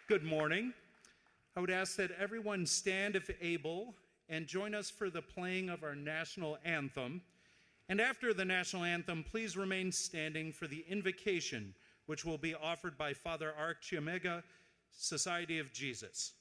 Good morning. I would ask that everyone stand if able and join us for the playing of our national anthem. And after the national anthem, please remain standing for the invocation, which will be offered by Father Archiomega, Society of Jesus.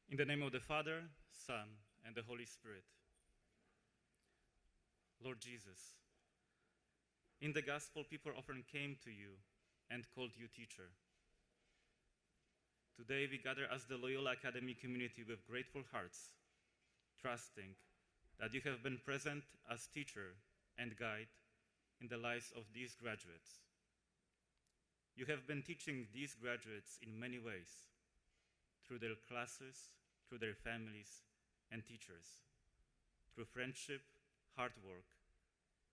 In the name of the Father, Son, and the Holy Spirit. Lord Jesus, in the gospel, people often came to you and called you teacher. Today, we gather as the Loyola Academy community with grateful hearts, trusting that you have been present as teacher and guide in the lives of these graduates. You have been teaching these graduates in many ways, through their classes, through their families and teachers, through friendship, hard work,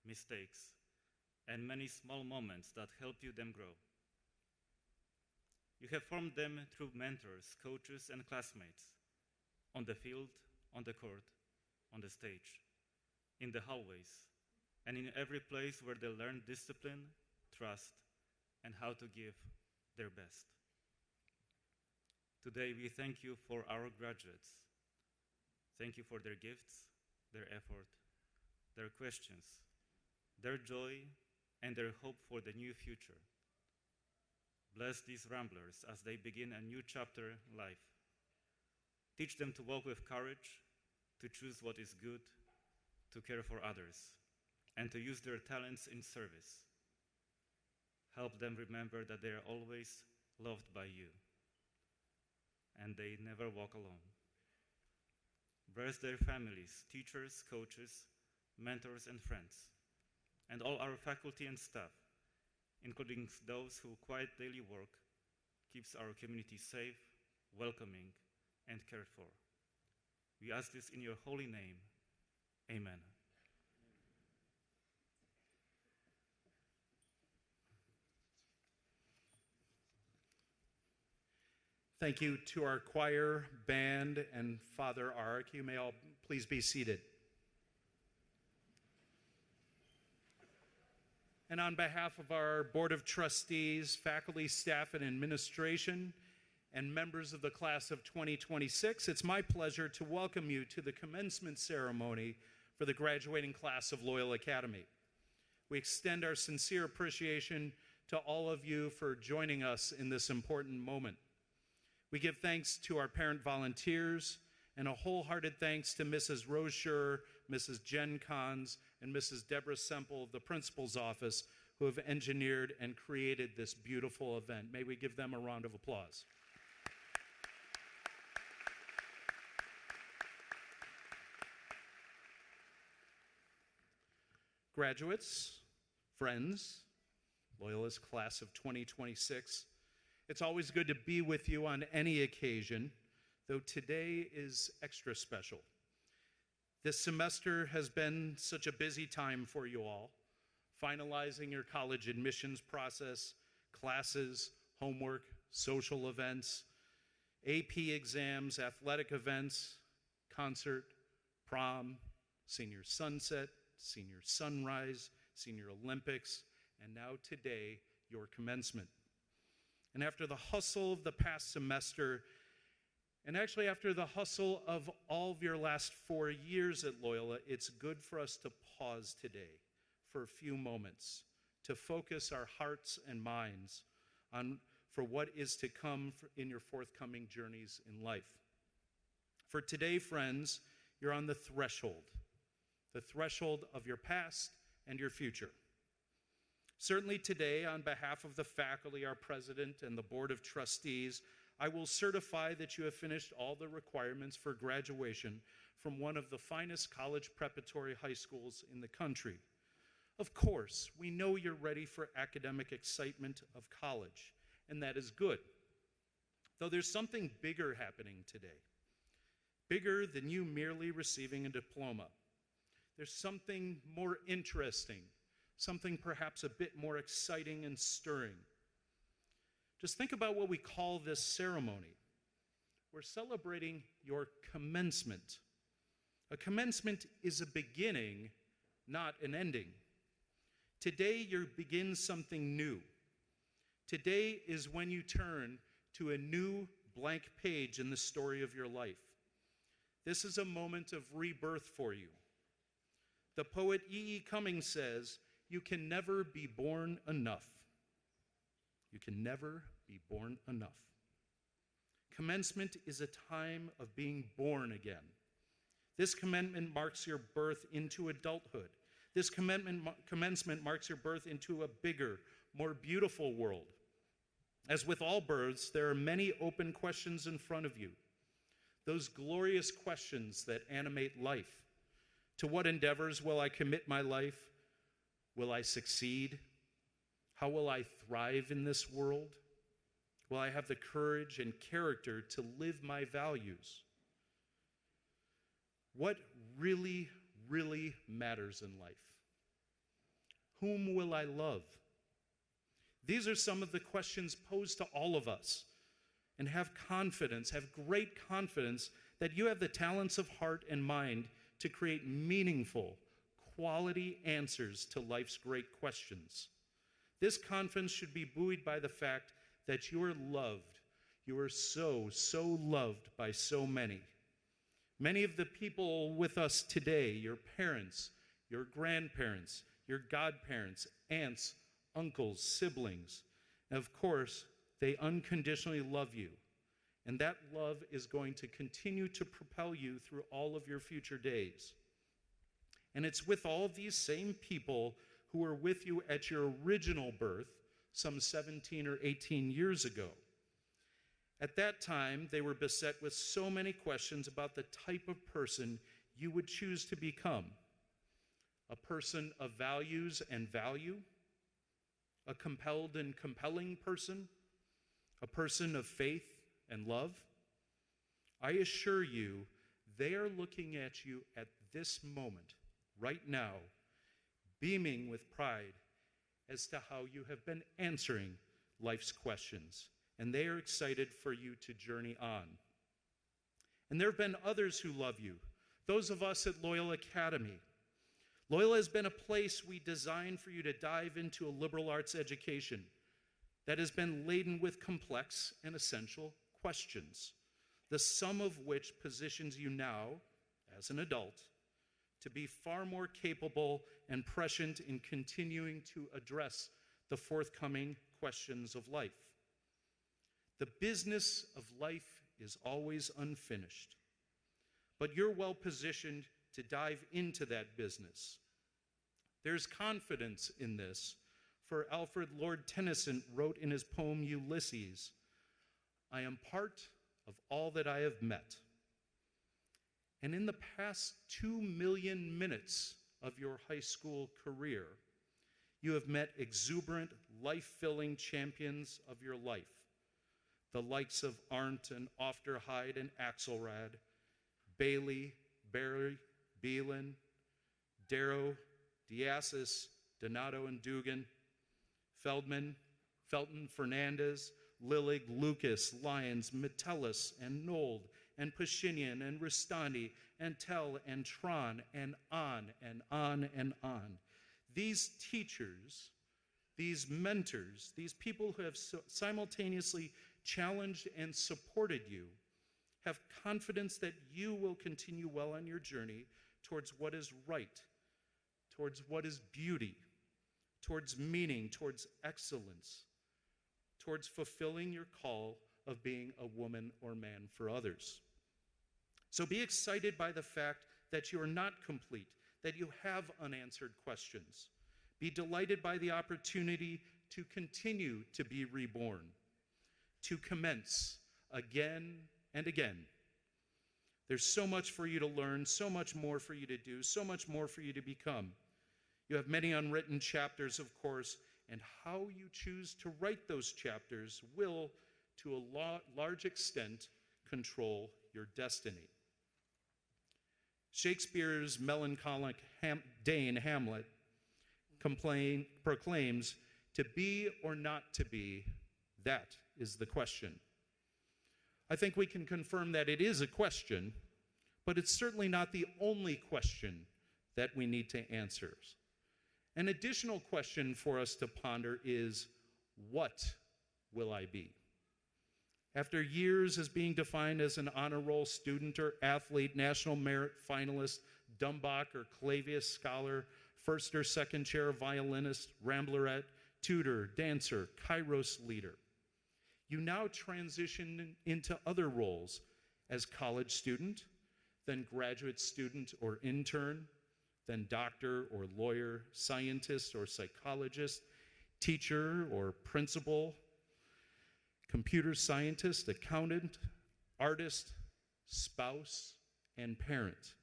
mistakes, and many small moments that help them grow. You have formed them through mentors, coaches, and classmates, on the field, on the court, on the stage, in the hallways, and in every place where they learn discipline, trust, and how to give their best. Today, we thank you for our graduates. Thank you for their gifts, their effort, their questions, their joy, and their hope for the new future. Bless these ramblers as they begin a new chapter in life. Teach them to walk with courage, to choose what is good, to care for others, and to use their talents in service. Help them remember that they are always loved by you, and they never walk alone. Bless their families, teachers, coaches, mentors, and friends, and all our faculty and staff, including those who quiet daily work, keeps our community safe, welcoming, and cared for. We ask this in your holy name. Amen. Thank you to our choir, band, and Father Ark. You may all please be seated. And on behalf of our Board of Trustees, faculty, staff, and administration, and members of the class of 2026, it's my pleasure to welcome you to the commencement ceremony for the graduating class of Loyola Academy. We extend our sincere appreciation to all of you for joining us in this important moment. We give thanks to our parent volunteers and a wholehearted thanks to Mrs. Rose Scher, Mrs. Jen Kahns, and Mrs. Deborah Semple of the principal's office who have engineered and created this beautiful event. May we give them a round of applause. Graduates, friends, Loyola's class of 2026, it's always good to be with you on any occasion, though today is extra special. This semester has been such a busy time for you all, finalizing your college admissions process, classes, homework, social events, AP exams, athletic events, concert, prom, senior sunset, senior sunrise, senior Olympics, and now today, your commencement. And after the hustle of the past semester, and actually after the hustle of all of your last 4 years at Loyola, it's good for us to pause today for a few moments to focus our hearts and minds on for what is to come in your forthcoming journeys in life. For today, friends, you're on the threshold of your past and your future. Certainly today, on behalf of the faculty, our president, and the board of trustees, I will certify that you have finished all the requirements for graduation from one of the finest college preparatory high schools in the country. Of course, we know you're ready for academic excitement of college, and that is good. Though there's something bigger happening today, bigger than you merely receiving a diploma. There's something more interesting, something perhaps a bit more exciting and stirring. Just think about what we call this ceremony. We're celebrating your commencement. A commencement is a beginning, not an ending. Today, you begin something new. Today is when you turn to a new blank page in the story of your life. This is a moment of rebirth for you. The poet E.E. Cummings says, "You can never be born enough." You can never be born enough. Commencement is a time of being born again. This commencement marks your birth into adulthood. This commencement marks your birth into a bigger, more beautiful world. As with all births, there are many open questions in front of you. Those glorious questions that animate life. To what endeavors will I commit my life? Will I succeed? How will I thrive in this world? Will I have the courage and character to live my values? What really, really matters in life? Whom will I love? These are some of the questions posed to all of us. And have great confidence that you have the talents of heart and mind to create meaningful, quality answers to life's great questions. This confidence should be buoyed by the fact that you are loved. You are so, so loved by so many. Many of the people with us today, your parents, your grandparents, your godparents, aunts, uncles, siblings, and of course, they unconditionally love you. And that love is going to continue to propel you through all of your future days. And it's with all of these same people who were with you at your original birth some 17 or 18 years ago. At that time, they were beset with so many questions about the type of person you would choose to become. A person of values and value, a compelled and compelling person, a person of faith and love. I assure you, they are looking at you at this moment, right now, beaming with pride as to how you have been answering life's questions, and they are excited for you to journey on. And there have been others who love you, those of us at Loyola Academy. Loyola has been a place we designed for you to dive into a liberal arts education that has been laden with complex and essential questions, the sum of which positions you now, as an adult, to be far more capable and prescient in continuing to address the forthcoming questions of life. The business of life is always unfinished, but you're well positioned to dive into that business. There's confidence in this, for Alfred Lord Tennyson wrote in his poem Ulysses, "I am part of all that I have met." And in the past 2 million minutes of your high school career, you have met exuberant, life-filling champions of your life, the likes of Arndt and Ofterhide and Axelrad, Bailey, Barry, Beelan, Darrow, Diasis, Donato and Dugan, Feldman, Felton, Fernandez, Lillig, Lucas, Lyons, Metellus, and Nold, and Pashinian, and Rustani, and Tell, and Tron, and on and on and on. These teachers, these mentors, these people who have simultaneously challenged and supported you, have confidence that you will continue well on your journey towards what is right, towards what is beauty, towards meaning, towards excellence, towards fulfilling your call of being a woman or man for others. So be excited by the fact that you are not complete, that you have unanswered questions. Be delighted by the opportunity to continue to be reborn, to commence again and again. There's so much for you to learn, so much more for you to do, so much more for you to become. You have many unwritten chapters, of course, and how you choose to write those chapters will, to a large extent, control your destiny. Shakespeare's melancholic Dane Hamlet proclaims, "To be or not to be, that is the question." I think we can confirm that it is a question, but it's certainly not the only question that we need to answer. An additional question for us to ponder is, what will I be? After years as being defined as an honor roll student or athlete, national merit finalist, Dumbach or Clavius scholar, first or second chair violinist, ramblerette, tutor, dancer, Kairos leader, you now transition into other roles as college student, then graduate student or intern, then doctor or lawyer, scientist or psychologist, teacher or principal, computer scientist, accountant, artist, spouse, and parent.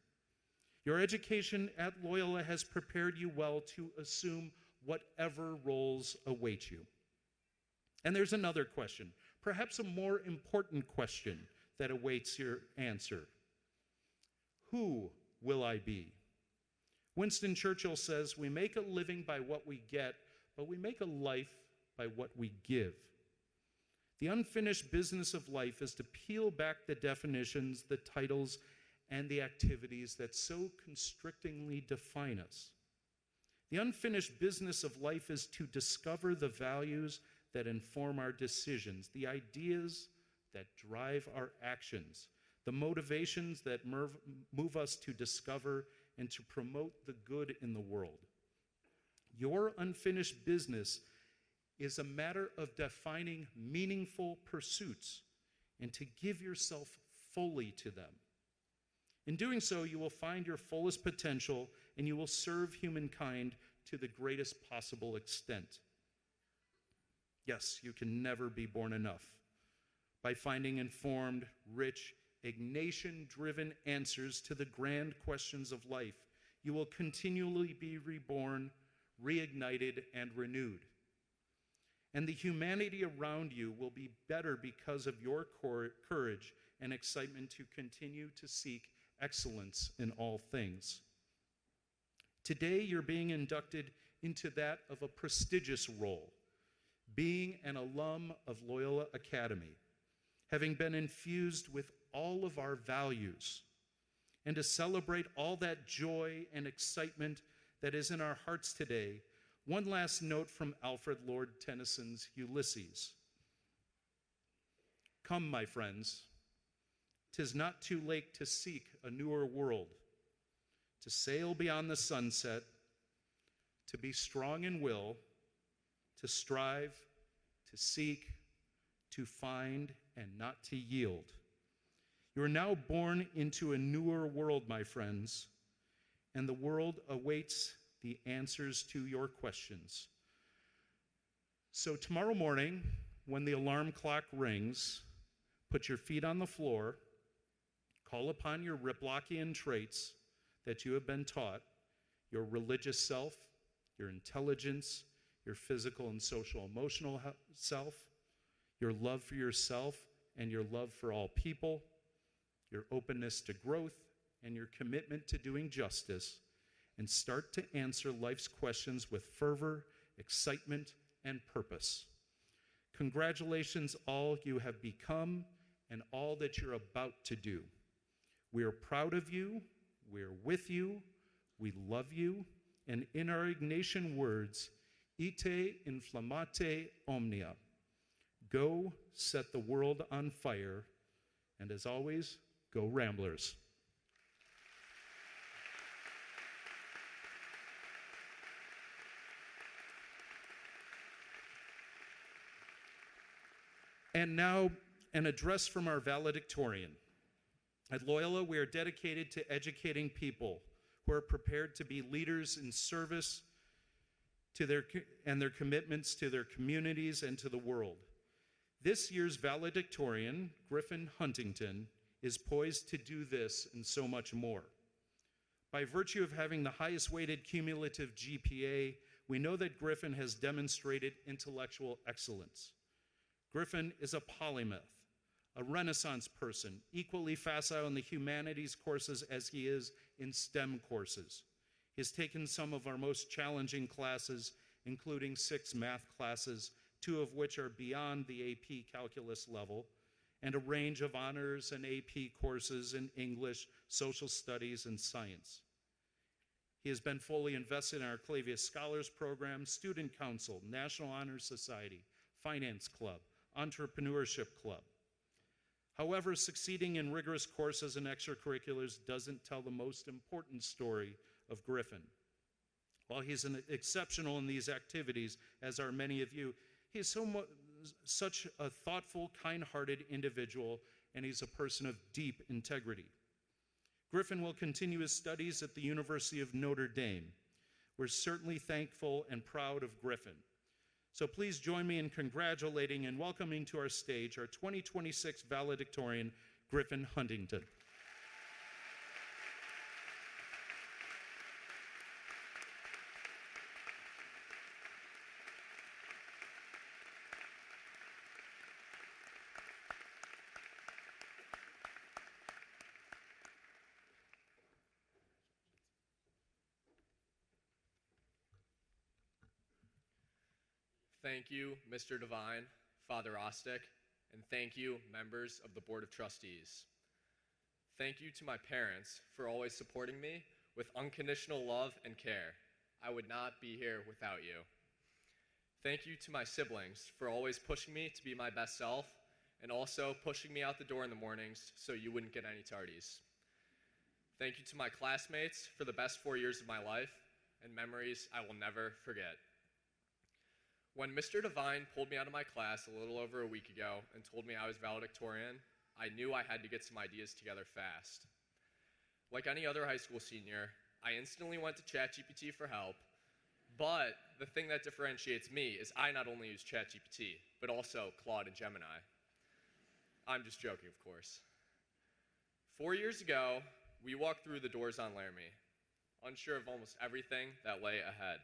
Your education at Loyola has prepared you well to assume whatever roles await you. And there's another question, perhaps a more important question that awaits your answer. Who will I be? Winston Churchill says, "We make a living by what we get, but we make a life by what we give." The unfinished business of life is to peel back the definitions, the titles, and the activities that so constrictingly define us. The unfinished business of life is to discover the values that inform our decisions, the ideas that drive our actions, the motivations that move us to discover and to promote the good in the world. Your unfinished business is a matter of defining meaningful pursuits and to give yourself fully to them. In doing so, you will find your fullest potential and you will serve humankind to the greatest possible extent. Yes, you can never be born enough. By finding informed, rich, Ignatian-driven answers to the grand questions of life, you will continually be reborn, reignited, and renewed. And the humanity around you will be better because of your courage and excitement to continue to seek excellence in all things. Today, you're being inducted into that of a prestigious role, being an alum of Loyola Academy, having been infused with all of our values, and to celebrate all that joy and excitement that is in our hearts today, one last note from Alfred Lord Tennyson's Ulysses. "Come, my friends, 'tis not too late to seek a newer world, to sail beyond the sunset, to be strong in will, to strive, to seek, to find, and not to yield. You are now born into a newer world, my friends, and the world awaits the answers to your questions. So tomorrow morning, when the alarm clock rings, put your feet on the floor, call upon your Riplockian traits that you have been taught, your religious self, your intelligence, your physical and social emotional self, your love for yourself and your love for all people, your openness to growth, and your commitment to doing justice, and start to answer life's questions with fervor, excitement, and purpose. Congratulations, all you have become and all that you're about to do. We are proud of you, we're with you, we love you, and in our Ignatian words, ite inflammate omnia. Go set the world on fire, and as always, go Ramblers. And now, an address from our valedictorian. At Loyola, we are dedicated to educating people who are prepared to be leaders in service to their commitments to their communities and to the world. This year's valedictorian, Griffin Huntington, is poised to do this and so much more. By virtue of having the highest weighted cumulative GPA, we know that Griffin has demonstrated intellectual excellence. Griffin is a polymath, a Renaissance person, equally facile in the humanities courses as he is in STEM courses. He has taken some of our most challenging classes, including 6 math classes, 2 of which are beyond the AP calculus level, and a range of honors and AP courses in English, social studies, and science. He has been fully invested in our Clavius Scholars Program, Student Council, National Honor Society, Finance Club, Entrepreneurship Club. However, succeeding in rigorous courses and extracurriculars doesn't tell the most important story of Griffin. While he's exceptional in these activities, as are many of you, he's such a thoughtful, kind-hearted individual, and he's a person of deep integrity. Griffin will continue his studies at the University of Notre Dame. We're certainly thankful and proud of Griffin. So please join me in congratulating and welcoming to our stage our 2026 valedictorian, Griffin Huntington. Thank you, Mr. Devine, Father Ostick, and thank you, members of the Board of Trustees. Thank you to my parents for always supporting me with unconditional love and care. I would not be here without you. Thank you to my siblings for always pushing me to be my best self and also pushing me out the door in the mornings so you wouldn't get any tardies. Thank you to my classmates for the best 4 years of my life and memories I will never forget. When Mr. Devine pulled me out of my class a little over a week ago and told me I was valedictorian, I knew I had to get some ideas together fast. Like any other high school senior, I instantly went to ChatGPT for help, but the thing that differentiates me is I not only use ChatGPT, but also Claude and Gemini. I'm just joking, of course. 4 years ago, we walked through the doors on Laramie, unsure of almost everything that lay ahead.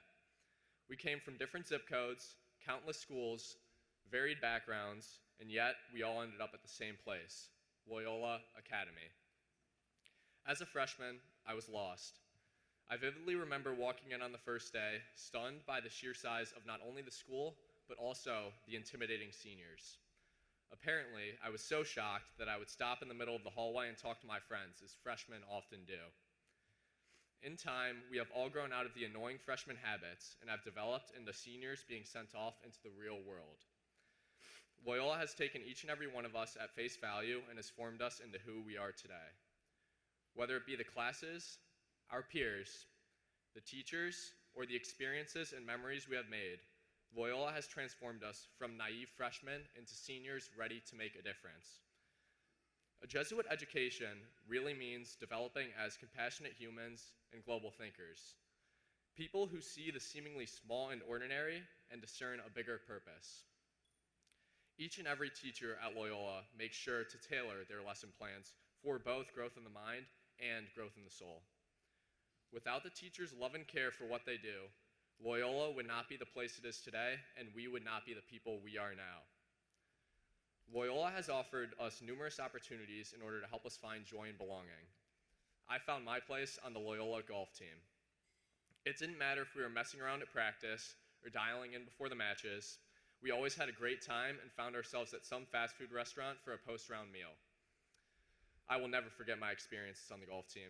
We came from different zip codes, countless schools, varied backgrounds, and yet we all ended up at the same place, Loyola Academy. As a freshman, I was lost. I vividly remember walking in on the first day, stunned by the sheer size of not only the school, but also the intimidating seniors. Apparently, I was so shocked that I would stop in the middle of the hallway and talk to my friends, as freshmen often do. In time, we have all grown out of the annoying freshman habits and have developed into seniors being sent off into the real world. Loyola has taken each and every one of us at face value and has formed us into who we are today. Whether it be the classes, our peers, the teachers, or the experiences and memories we have made, Loyola has transformed us from naive freshmen into seniors ready to make a difference. A Jesuit education really means developing as compassionate humans and global thinkers, people who see the seemingly small and ordinary and discern a bigger purpose. Each and every teacher at Loyola makes sure to tailor their lesson plans for both growth in the mind and growth in the soul. Without the teachers' love and care for what they do, Loyola would not be the place it is today, and we would not be the people we are now. Loyola has offered us numerous opportunities in order to help us find joy and belonging. I found my place on the Loyola golf team. It didn't matter if we were messing around at practice or dialing in before the matches. We always had a great time and found ourselves at some fast food restaurant for a post-round meal. I will never forget my experiences on the golf team,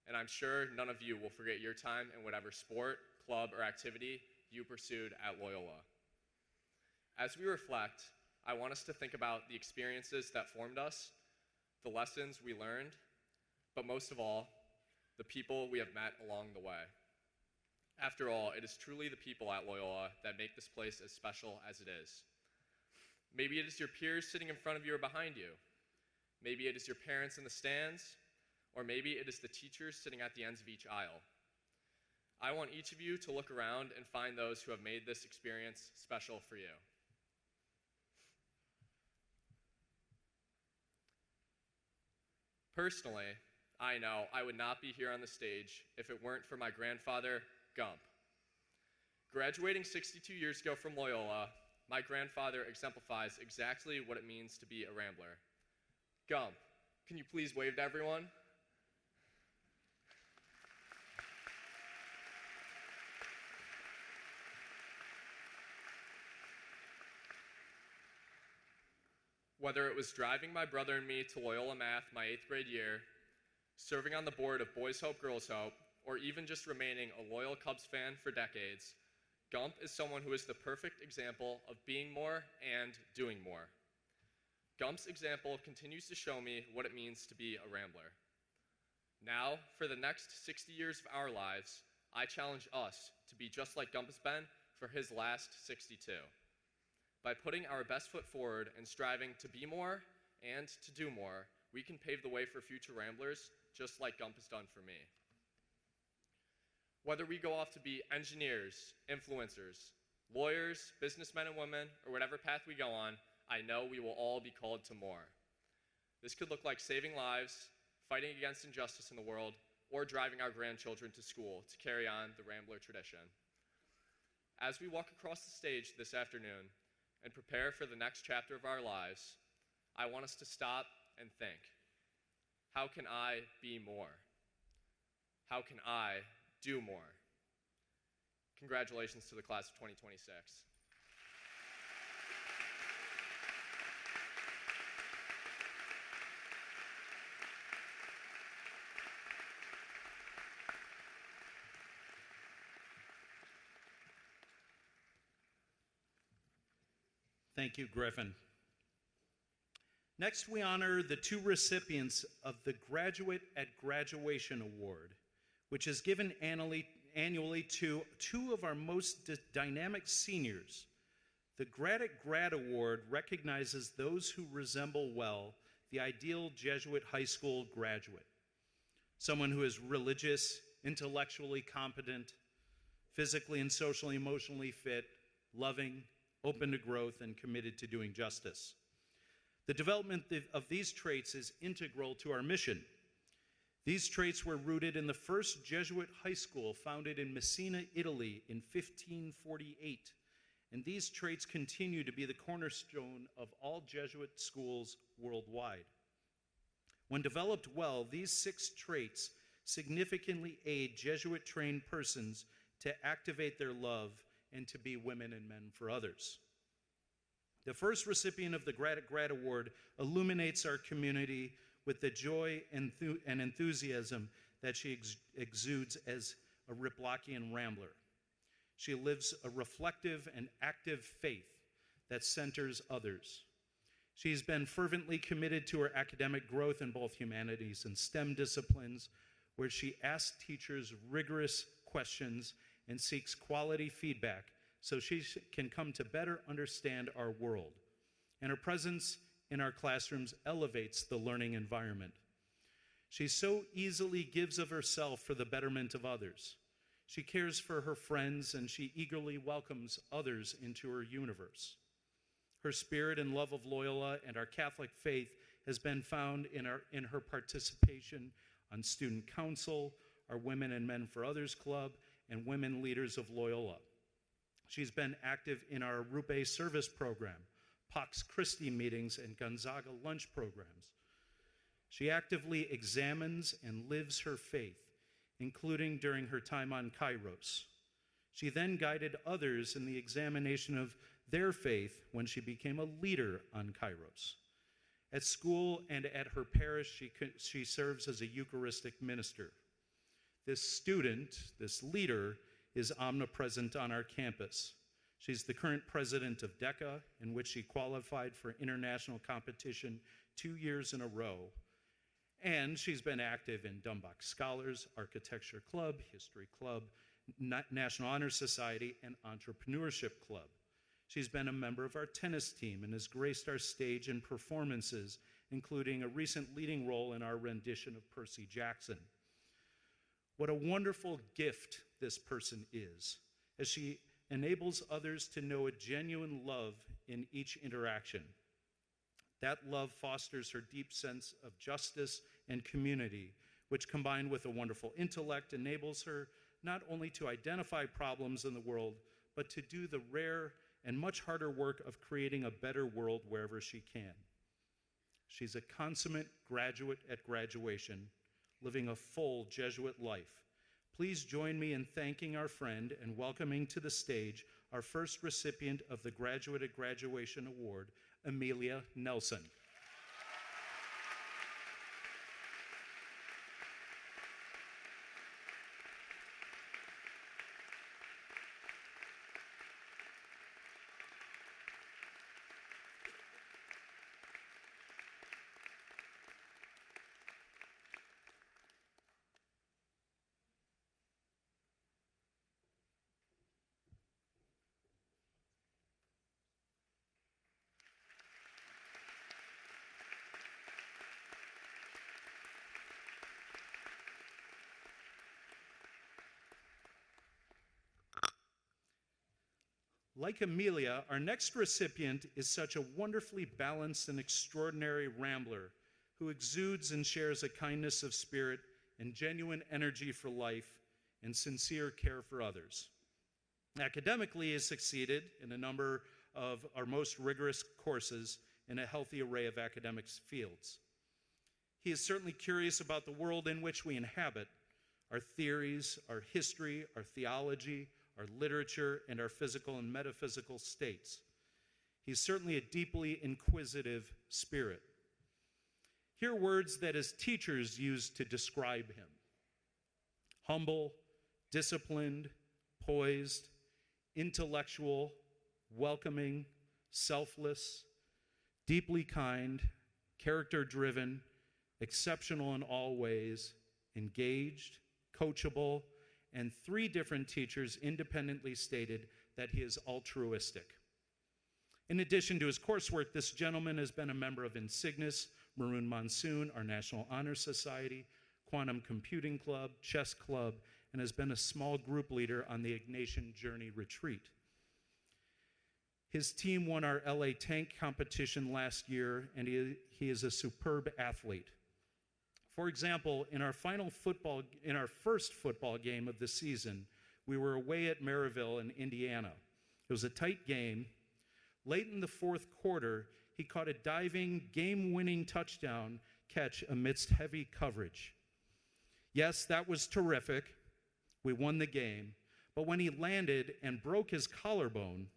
and I'm sure none of you will forget your time in whatever sport, club, or activity you pursued at Loyola. As we reflect, I want us to think about the experiences that formed us, the lessons we learned, but most of all, the people we have met along the way. After all, it is truly the people at Loyola that make this place as special as it is. Maybe it is your peers sitting in front of you or behind you. Maybe it is your parents in the stands, or maybe it is the teachers sitting at the ends of each aisle. I want each of you to look around and find those who have made this experience special for you. Personally, I know I would not be here on the stage if it weren't for my grandfather, Gump. Graduating 62 years ago from Loyola, my grandfather exemplifies exactly what it means to be a Rambler. Gump, can you please wave to everyone? Whether it was driving my brother and me to Loyola Math my 8th grade year, serving on the board of Boys Hope, Girls Hope, or even just remaining a loyal Cubs fan for decades, Gump is someone who is the perfect example of being more and doing more. Gump's example continues to show me what it means to be a Rambler. Now, for the next 60 years of our lives, I challenge us to be just like Gump has been for his last 62. By putting our best foot forward and striving to be more and to do more, we can pave the way for future Ramblers, just like Gump has done for me. Whether we go off to be engineers, influencers, lawyers, businessmen and women, or whatever path we go on, I know we will all be called to more. This could look like saving lives, fighting against injustice in the world, or driving our grandchildren to school to carry on the Rambler tradition. As we walk across the stage this afternoon and prepare for the next chapter of our lives, I want us to stop and think, how can I be more? How can I do more? Congratulations to the class of 2026. Thank you, Griffin. Next, we honor the two recipients of the Graduate at Graduation Award, which is given annually to two of our most dynamic seniors. The Grad at Grad Award recognizes those who resemble well the ideal Jesuit high school graduate, someone who is religious, intellectually competent, physically and socially, emotionally fit, loving, open to growth, and committed to doing justice. The development of these traits is integral to our mission. These traits were rooted in the first Jesuit high school founded in Messina, Italy in 1548, and these traits continue to be the cornerstone of all Jesuit schools worldwide. When developed well, these 6 traits significantly aid Jesuit-trained persons to activate their love and to be women and men for others. The first recipient of the Grad at Grad Award illuminates our community with the joy and enthusiasm that she exudes as a Riplockian Rambler. She lives a reflective and active faith that centers others. She's been fervently committed to her academic growth in both humanities and STEM disciplines, where she asks teachers rigorous questions and seeks quality feedback so she can come to better understand our world. And her presence in our classrooms elevates the learning environment. She so easily gives of herself for the betterment of others. She cares for her friends, and she eagerly welcomes others into her universe. Her spirit and love of Loyola and our Catholic faith has been found in her participation on student council, our Women and Men for Others Club, and Women Leaders of Loyola. She's been active in our Rupe Service Program, Pax Christi meetings, and Gonzaga lunch programs. She actively examines and lives her faith, including during her time on Kairos. She then guided others in the examination of their faith when she became a leader on Kairos. At school and at her parish, she serves as a Eucharistic minister. This student, this leader, is omnipresent on our campus. She's the current president of DECA, in which she qualified for international competition 2 years in a row. And she's been active in Dumbach Scholars, Architecture Club, History Club, National Honor Society, and Entrepreneurship Club. She's been a member of our tennis team and has graced our stage in performances, including a recent leading role in our rendition of Percy Jackson. What a wonderful gift this person is, as she enables others to know a genuine love in each interaction. That love fosters her deep sense of justice and community, which combined with a wonderful intellect enables her not only to identify problems in the world, but to do the rare and much harder work of creating a better world wherever she can. She's a consummate graduate at graduation, living a full Jesuit life. Please join me in thanking our friend and welcoming to the stage our first recipient of the Graduate at Graduation Award, Amelia Nelson. Like Amelia, our next recipient is such a wonderfully balanced and extraordinary rambler who exudes and shares a kindness of spirit and genuine energy for life and sincere care for others. Academically, he has succeeded in a number of our most rigorous courses in a healthy array of academic fields. He is certainly curious about the world in which we inhabit, our theories, our history, our theology, our literature, and our physical and metaphysical states. He's certainly a deeply inquisitive spirit. Here are words that his teachers used to describe him: humble, disciplined, poised, intellectual, welcoming, selfless, deeply kind, character-driven, exceptional in all ways, engaged, coachable, and 3 different teachers independently stated that he is altruistic. In addition to his coursework, this gentleman has been a member of Insignis, Maroon Monsoon, our National Honor Society, Quantum Computing Club, Chess Club, and has been a small group leader on the Ignatian Journey Retreat. His team won our LA Tank competition last year, and he is a superb athlete. For example, in our first football game of the season, we were away at Maryville in Indiana. It was a tight game. Late in the 4th quarter, he caught a diving, game-winning touchdown catch amidst heavy coverage. Yes, that was terrific. We won the game. But when he landed and broke his collarbone,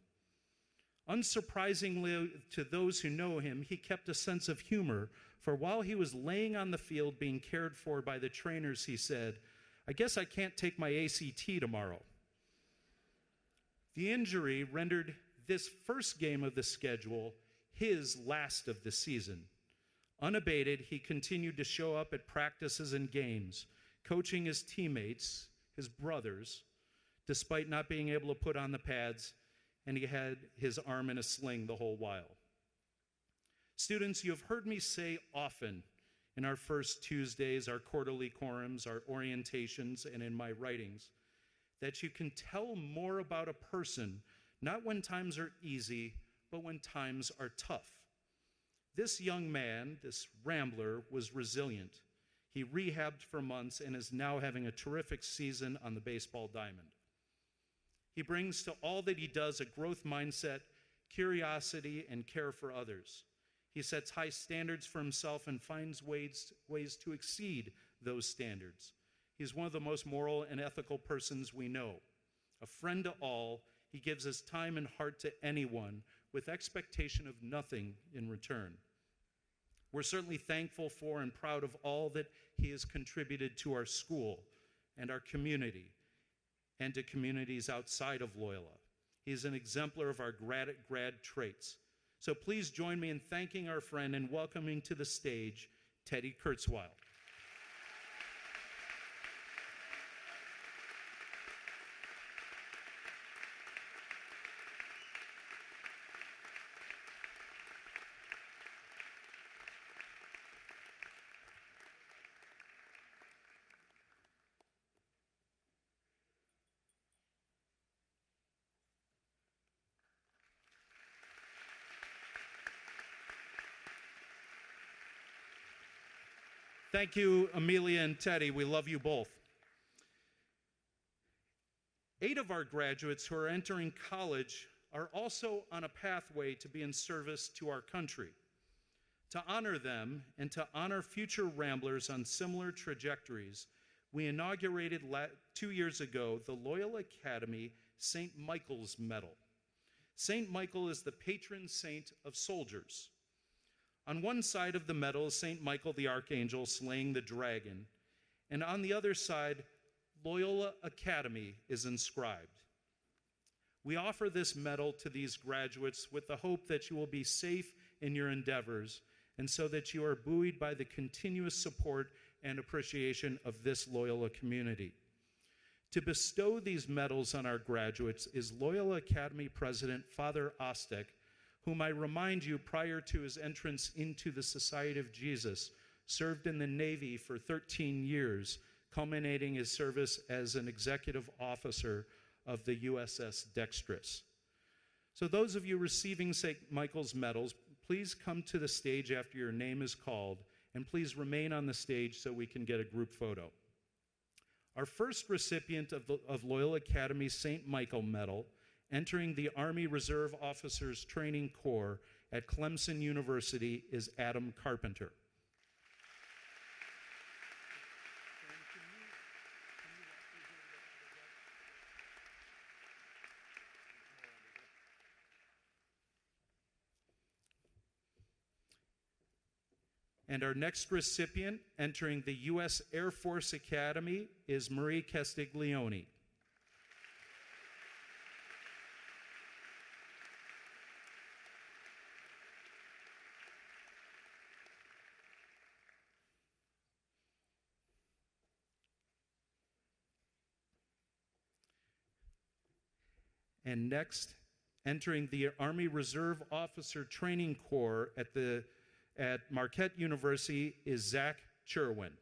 unsurprisingly to those who know him, he kept a sense of humor, for while he was laying on the field being cared for by the trainers, he said, "I guess I can't take my ACT tomorrow." The injury rendered this first game of the schedule his last of the season. Unabated, he continued to show up at practices and games, coaching his teammates, his brothers, despite not being able to put on the pads, and he had his arm in a sling the whole while. Students, you have heard me say often in our first Tuesdays, our quarterly quorums, our orientations, and in my writings, that you can tell more about a person not when times are easy, but when times are tough. This young man, this rambler, was resilient. He rehabbed for months and is now having a terrific season on the baseball diamond. He brings to all that he does a growth mindset, curiosity, and care for others. He sets high standards for himself and finds ways to exceed those standards. He is one of the most moral and ethical persons we know. A friend to all, he gives his time and heart to anyone with expectation of nothing in return. We're certainly thankful for and proud of all that he has contributed to our school and our community and to communities outside of Loyola. He is an exemplar of our grad traits. So please join me in thanking our friend and welcoming to the stage Teddy Kurzweil. Thank you, Amelia and Teddy. We love you both. 8 of our graduates who are entering college are also on a pathway to be in service to our country. To honor them and to honor future Ramblers on similar trajectories, we inaugurated 2 years ago the Loyola Academy St. Michael's Medal. St. Michael is the patron saint of soldiers. On one side of the medal is St. Michael the Archangel slaying the dragon, and on the other side, Loyola Academy is inscribed. We offer this medal to these graduates with the hope that you will be safe in your endeavors, and so that you are buoyed by the continuous support and appreciation of this Loyola community. To bestow these medals on our graduates is Loyola Academy President Father Ostek, whom I remind you prior to his entrance into the Society of Jesus, served in the Navy for 13 years, culminating his service as an executive officer of the USS Dexterous. So those of you receiving St. Michael's medals, please come to the stage after your name is called, and please remain on the stage so we can get a group photo. Our first recipient of Loyola Academy's St. Michael Medal, entering the Army Reserve Officers Training Corps at Clemson University, is Adam Carpenter. And our next recipient entering the U.S. Air Force Academy is Marie Castiglione. And next, entering the Army Reserve Officer Training Corps at Marquette University is Zach Cherwin.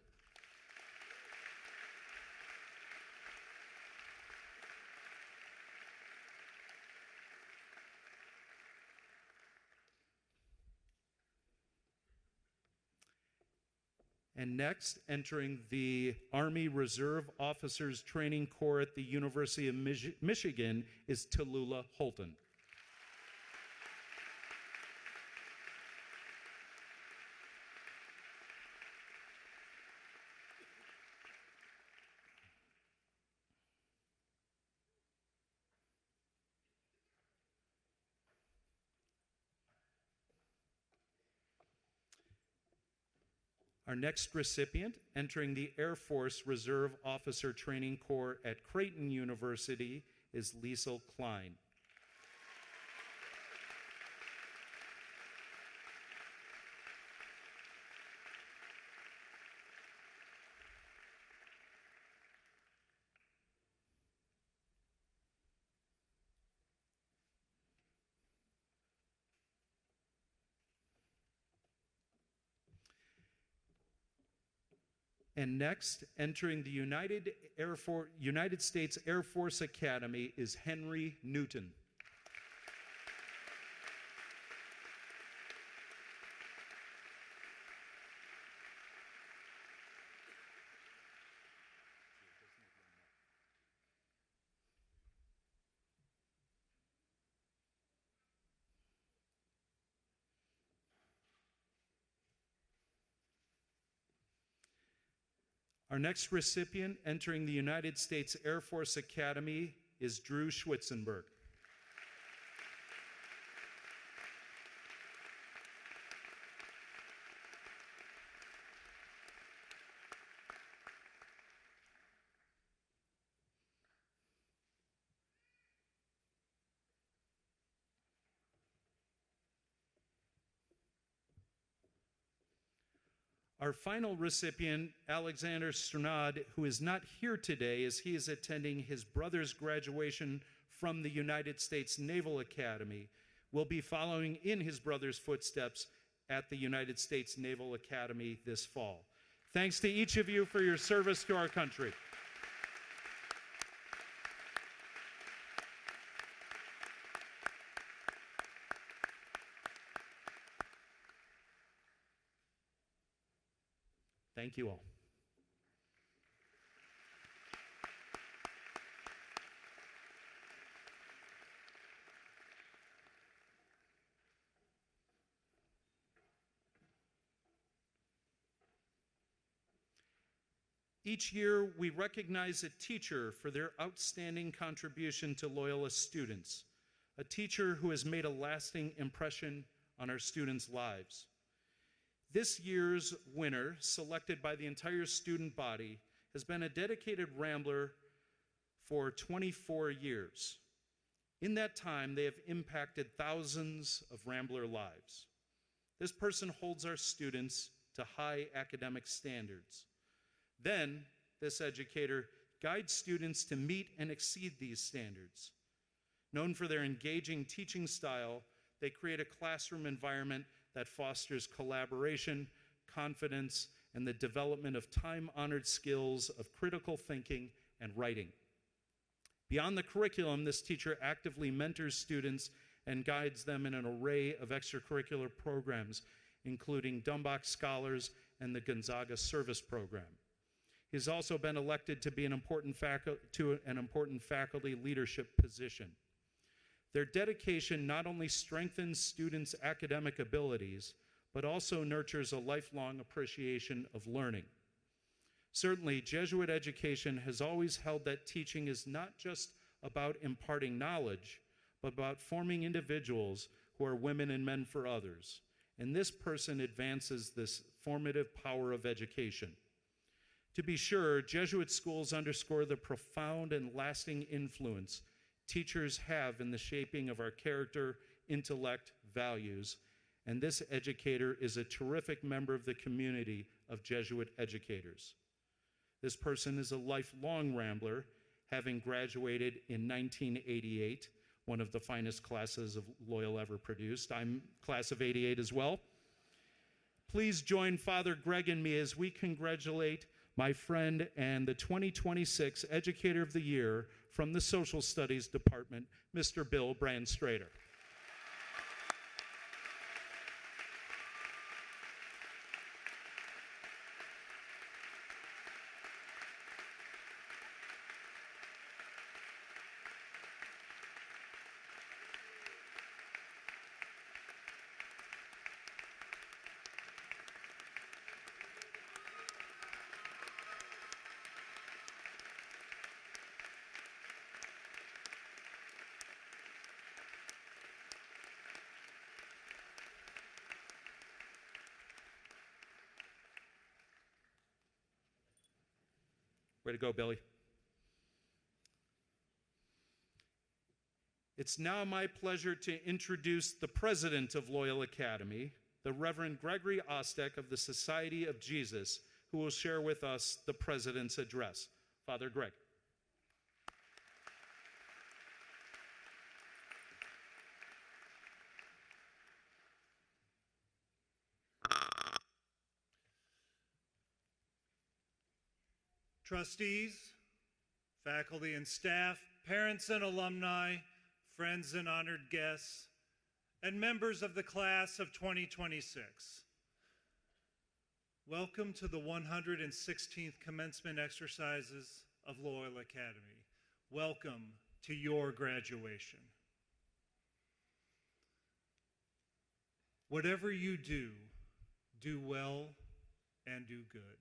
And next, entering the Army Reserve Officers Training Corps at the University of Michigan is Tallulah Holton. Our next recipient, entering the Air Force Reserve Officer Training Corps at Creighton University, is Liesl Klein. And next, entering the United States Air Force Academy is Henry Newton. Our next recipient entering the United States Air Force Academy is Drew Schwitzenberg. Our final recipient, Alexander Strnad, who is not here today as he is attending his brother's graduation from the United States Naval Academy, will be following in his brother's footsteps at the United States Naval Academy this fall. Thanks to each of you for your service to our country. Thank you all. Each year, we recognize a teacher for their outstanding contribution to Loyola students, a teacher who has made a lasting impression on our students' lives. This year's winner, selected by the entire student body, has been a dedicated Rambler for 24 years. In that time, they have impacted thousands of Rambler lives. This person holds our students to high academic standards. Then, this educator guides students to meet and exceed these standards. Known for their engaging teaching style, they create a classroom environment that fosters collaboration, confidence, and the development of time-honored skills of critical thinking and writing. Beyond the curriculum, this teacher actively mentors students and guides them in an array of extracurricular programs, including Dumbach Scholars and the Gonzaga Service Program. He has also been elected to be an important faculty leadership position. Their dedication not only strengthens students' academic abilities, but also nurtures a lifelong appreciation of learning. Certainly, Jesuit education has always held that teaching is not just about imparting knowledge, but about forming individuals who are women and men for others. And this person advances this formative power of education. To be sure, Jesuit schools underscore the profound and lasting influence teachers have in the shaping of our character, intellect, values, and this educator is a terrific member of the community of Jesuit educators. This person is a lifelong Rambler, having graduated in 1988, one of the finest classes of Loyola ever produced. I'm class of 88 as well. Please join Father Greg and me as we congratulate my friend and the 2026 Educator of the Year from the Social Studies Department, Mr. Bill Brandstrader. Way to go, Billy. It's now my pleasure to introduce the president of Loyola Academy, the Reverend Gregory Ostek of the Society of Jesus, who will share with us the president's address. Father Greg. Trustees, faculty and staff, parents and alumni, friends and honored guests, and members of the class of 2026. Welcome to the 116th commencement exercises of Loyola Academy. Welcome to your graduation. Whatever you do, do well and do good.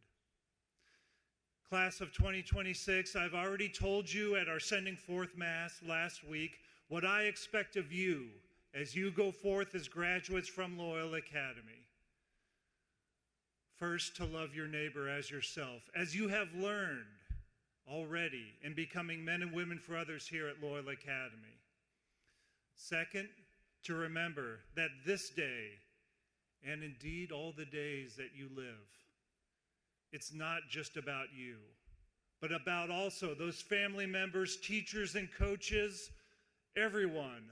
Class of 2026, I've already told you at our Sending Forth Mass last week what I expect of you as you go forth as graduates from Loyola Academy. First, to love your neighbor as yourself, as you have learned already in becoming men and women for others here at Loyola Academy. Second, to remember that this day, and indeed all the days that you live, it's not just about you, but about also those family members, teachers, and coaches, everyone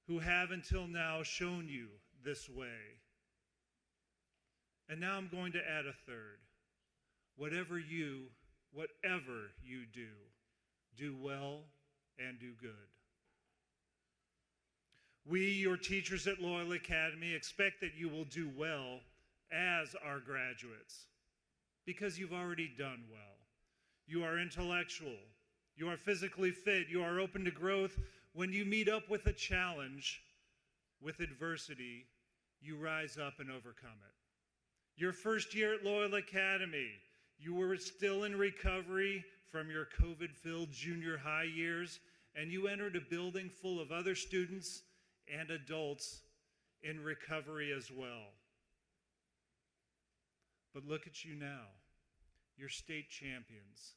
who have until now shown you this way. And now I'm going to add a third. Whatever you do, do well and do good. We, your teachers at Loyola Academy, expect that you will do well as our graduates because you've already done well. You are intellectual. You are physically fit. You are open to growth. When you meet up with a challenge, with adversity, you rise up and overcome it. Your first year at Loyola Academy, you were still in recovery from your COVID-filled junior high years, and you entered a building full of other students and adults in recovery as well. But look at you now. You're state champions,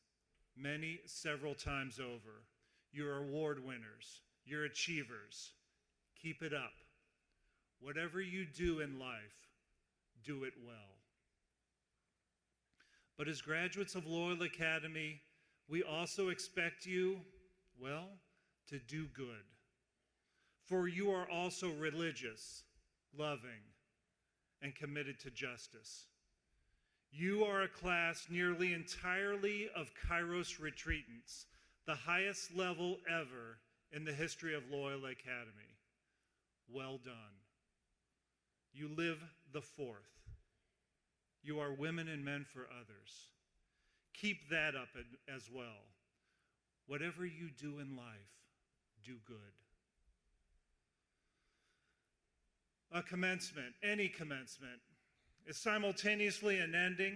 many several times over. You're award winners. You're achievers. Keep it up. Whatever you do in life, do it well. But as graduates of Loyola Academy, we also expect you, well, to do good. For you are also religious, loving, and committed to justice. You are a class nearly entirely of Kairos retreatants, the highest level ever in the history of Loyola Academy. Well done. You live the fourth. You are women and men for others. Keep that up as well. Whatever you do in life, do good. A commencement, any commencement, is simultaneously an ending,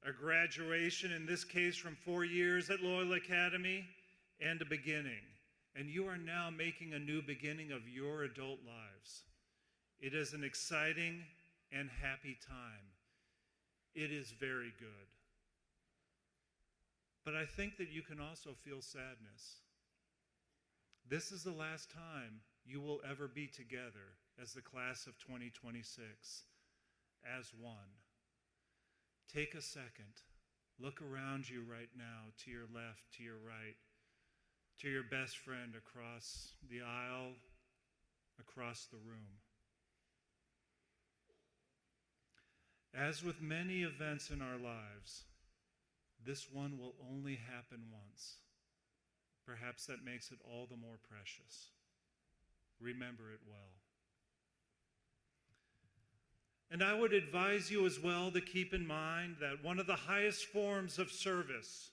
a graduation, in this case from 4 years at Loyola Academy, and a beginning. And you are now making a new beginning of your adult lives. It is an exciting and happy time. It is very good. But I think that you can also feel sadness. This is the last time you will ever be together as the class of 2026, as one. Take a second. Look around you right now, to your left, to your right, to your best friend across the aisle, across the room. As with many events in our lives, this one will only happen once. Perhaps that makes it all the more precious. Remember it well. And I would advise you as well to keep in mind that one of the highest forms of service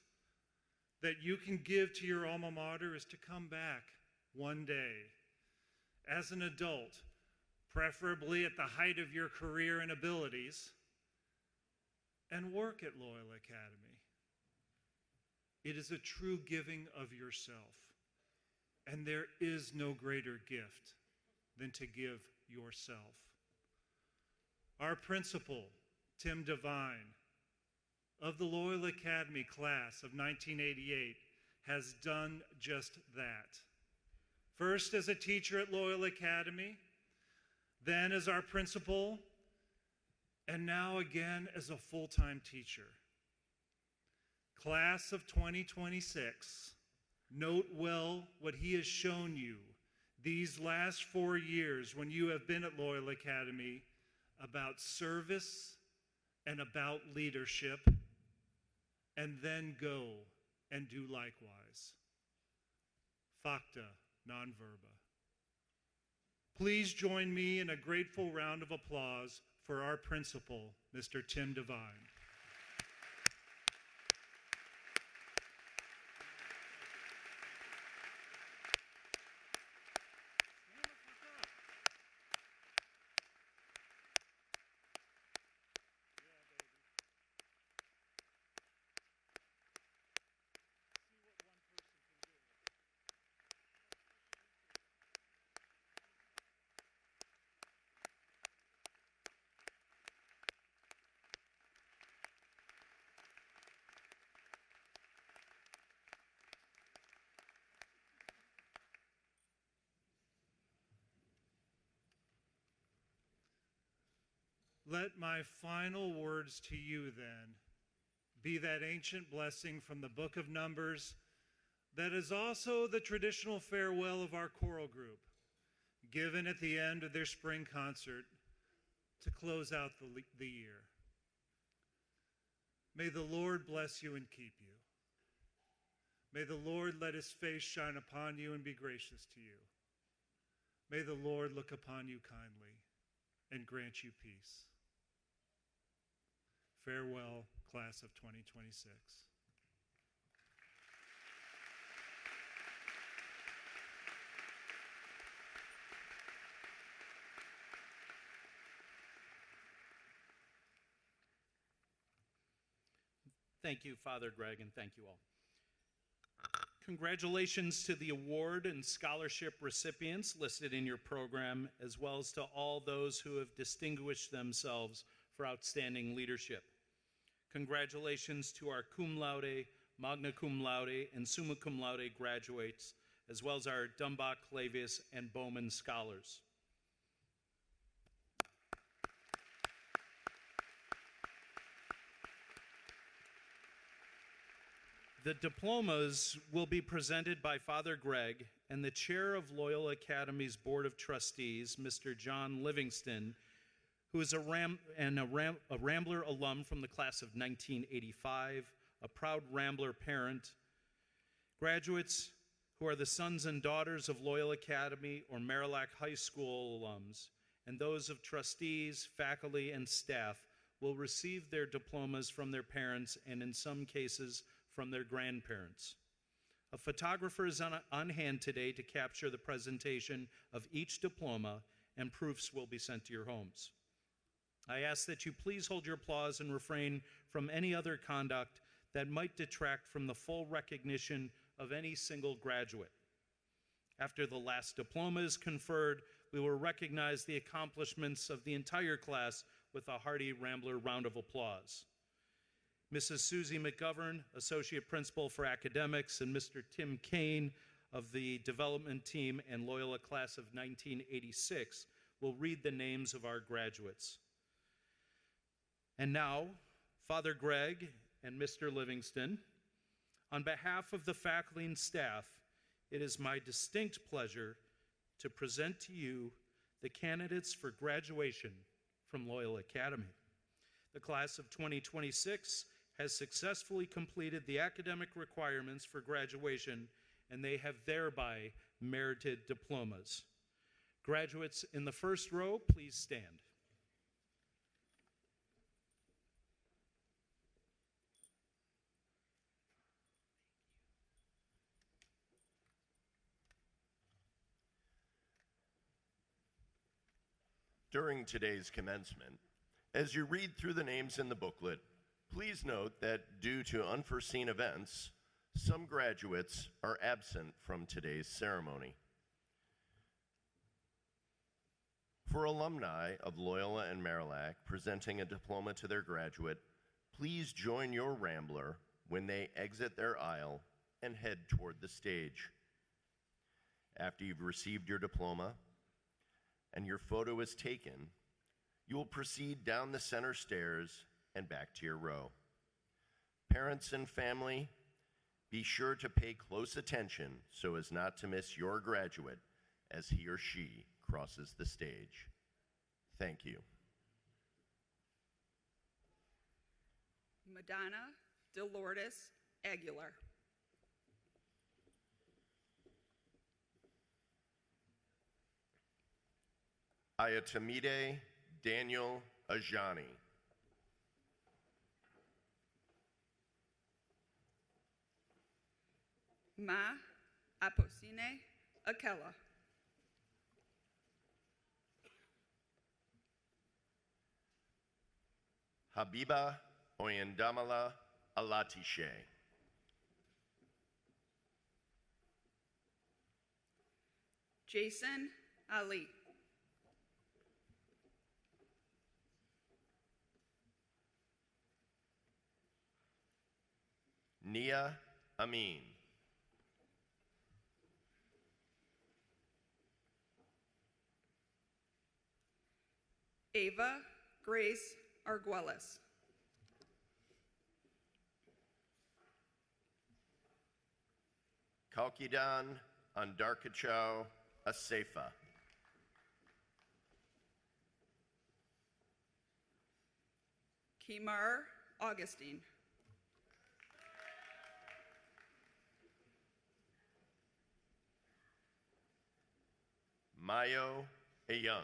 that you can give to your alma mater is to come back one day as an adult, preferably at the height of your career and abilities, and work at Loyola Academy. It is a true giving of yourself, and there is no greater gift than to give yourself. Our principal, Tim Devine, of the Loyola Academy class of 1988, has done just that. First as a teacher at Loyola Academy, then as our principal, and now again as a full-time teacher. Class of 2026, note well what he has shown you these last 4 years when you have been at Loyola Academy about service and about leadership, and then go and do likewise. Facta non verba. Please join me in a grateful round of applause for our principal, Mr. Tim Devine. Let my final words to you then be that ancient blessing from the book of Numbers that is also the traditional farewell of our choral group, given at the end of their spring concert to close out the year. May the Lord bless you and keep you. May the Lord let his face shine upon you and be gracious to you. May the Lord look upon you kindly and grant you peace. Farewell, class of 2026. Thank you, Father Greg, and thank you all. Congratulations to the award and scholarship recipients listed in your program, as well as to all those who have distinguished themselves for outstanding leadership. Congratulations to our cum laude, magna cum laude, and summa cum laude graduates, as well as our Dumbach, Clavius, and Bowman scholars. The diplomas will be presented by Father Greg, and the chair of Loyola Academy's Board of Trustees, Mr. John Livingston, who is a Rambler alum from the class of 1985, a proud Rambler parent, graduates who are the sons and daughters of Loyola Academy or Marillac High School alums, and those of trustees, faculty, and staff will receive their diplomas from their parents and in some cases from their grandparents. A photographer is on hand today to capture the presentation of each diploma, and proofs will be sent to your homes. I ask that you please hold your applause and refrain from any other conduct that might detract from the full recognition of any single graduate. After the last diploma is conferred, we will recognize the accomplishments of the entire class with a hearty Rambler round of applause. Mrs. Susie McGovern, Associate Principal for Academics, and Mr. Tim Kane of the Development Team and Loyola Class of 1986 will read the names of our graduates. And now, Father Greg and Mr. Livingston, on behalf of the faculty and staff, it is my distinct pleasure to present to you the candidates for graduation from Loyola Academy. The class of 2026 has successfully completed the academic requirements for graduation, and they have thereby merited diplomas. Graduates in the first row, please stand. During today's commencement, as you read through the names in the booklet, please note that due to unforeseen events, some graduates are absent from today's ceremony. For alumni of Loyola and Marillac presenting a diploma to their graduate, please join your Rambler when they exit their aisle and head toward the stage. After you've received your diploma and your photo is taken, you will proceed down the center stairs and back to your row. Parents and family, be sure to pay close attention so as not to miss your graduate as he or she crosses the stage. Thank you. Madonna Delortis Aguilar. Ayatamide Daniel Ajani. Ma Aposine Akella. Habiba Oyendamala Alatishe. Jason Ali. Nia Amin. Ava Grace Arguelles. Kalkidan Andarkachau Asefa. Kimar Augustine. Mayo Young.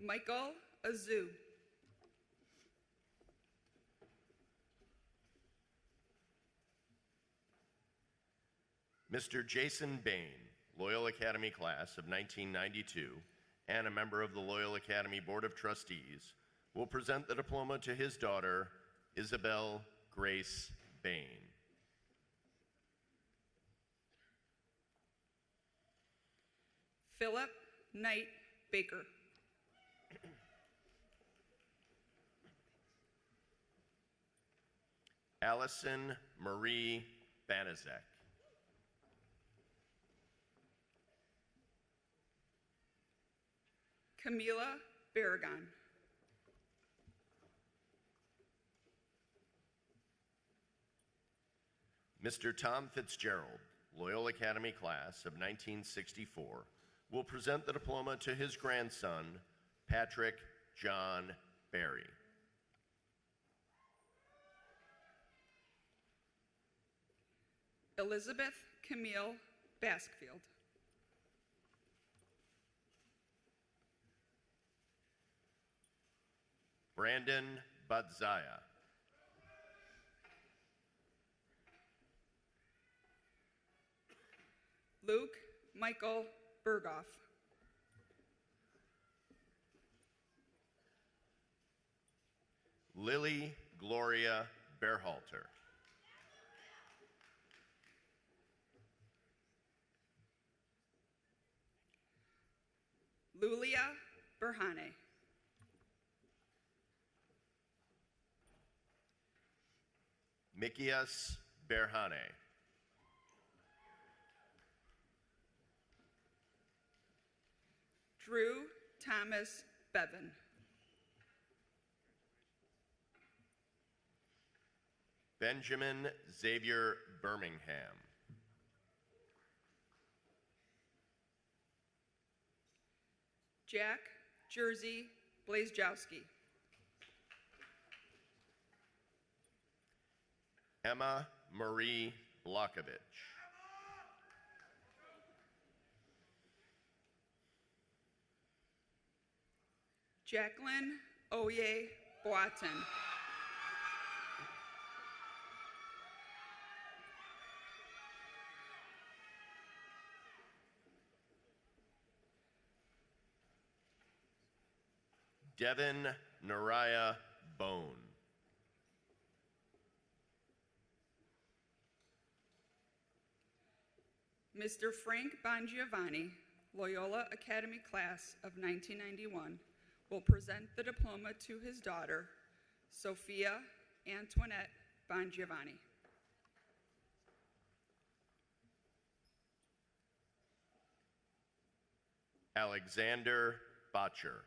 Michael Azu. Mr. Jason Bain, Loyola Academy class of 1992, and a member of the Loyola Academy Board of Trustees, will present the diploma to his daughter, Isabel Grace Bain. Philip Knight Baker. Allison Marie Banizek. Camila Barragon. Mr. Tom Fitzgerald, Loyola Academy class of 1964, will present the diploma to his grandson, Patrick John Barry. Elizabeth Camille Baskfield. Brandon Badzaya. Luke Michael Berghoff. Lily Gloria Berhalter. Lulia Berhane. Mikias Berhane. Drew Thomas Bevan. Benjamin Xavier Birmingham. Jack Jersey Blazejowski. Emma Marie Blokovich. Jacqueline Oye Boatin. Devin Naraya Bone. Mr. Frank Bongiovanni, Loyola Academy class of 1991, will present the diploma to his daughter, Sophia Antoinette Bongiovanni. Alexander Botcher.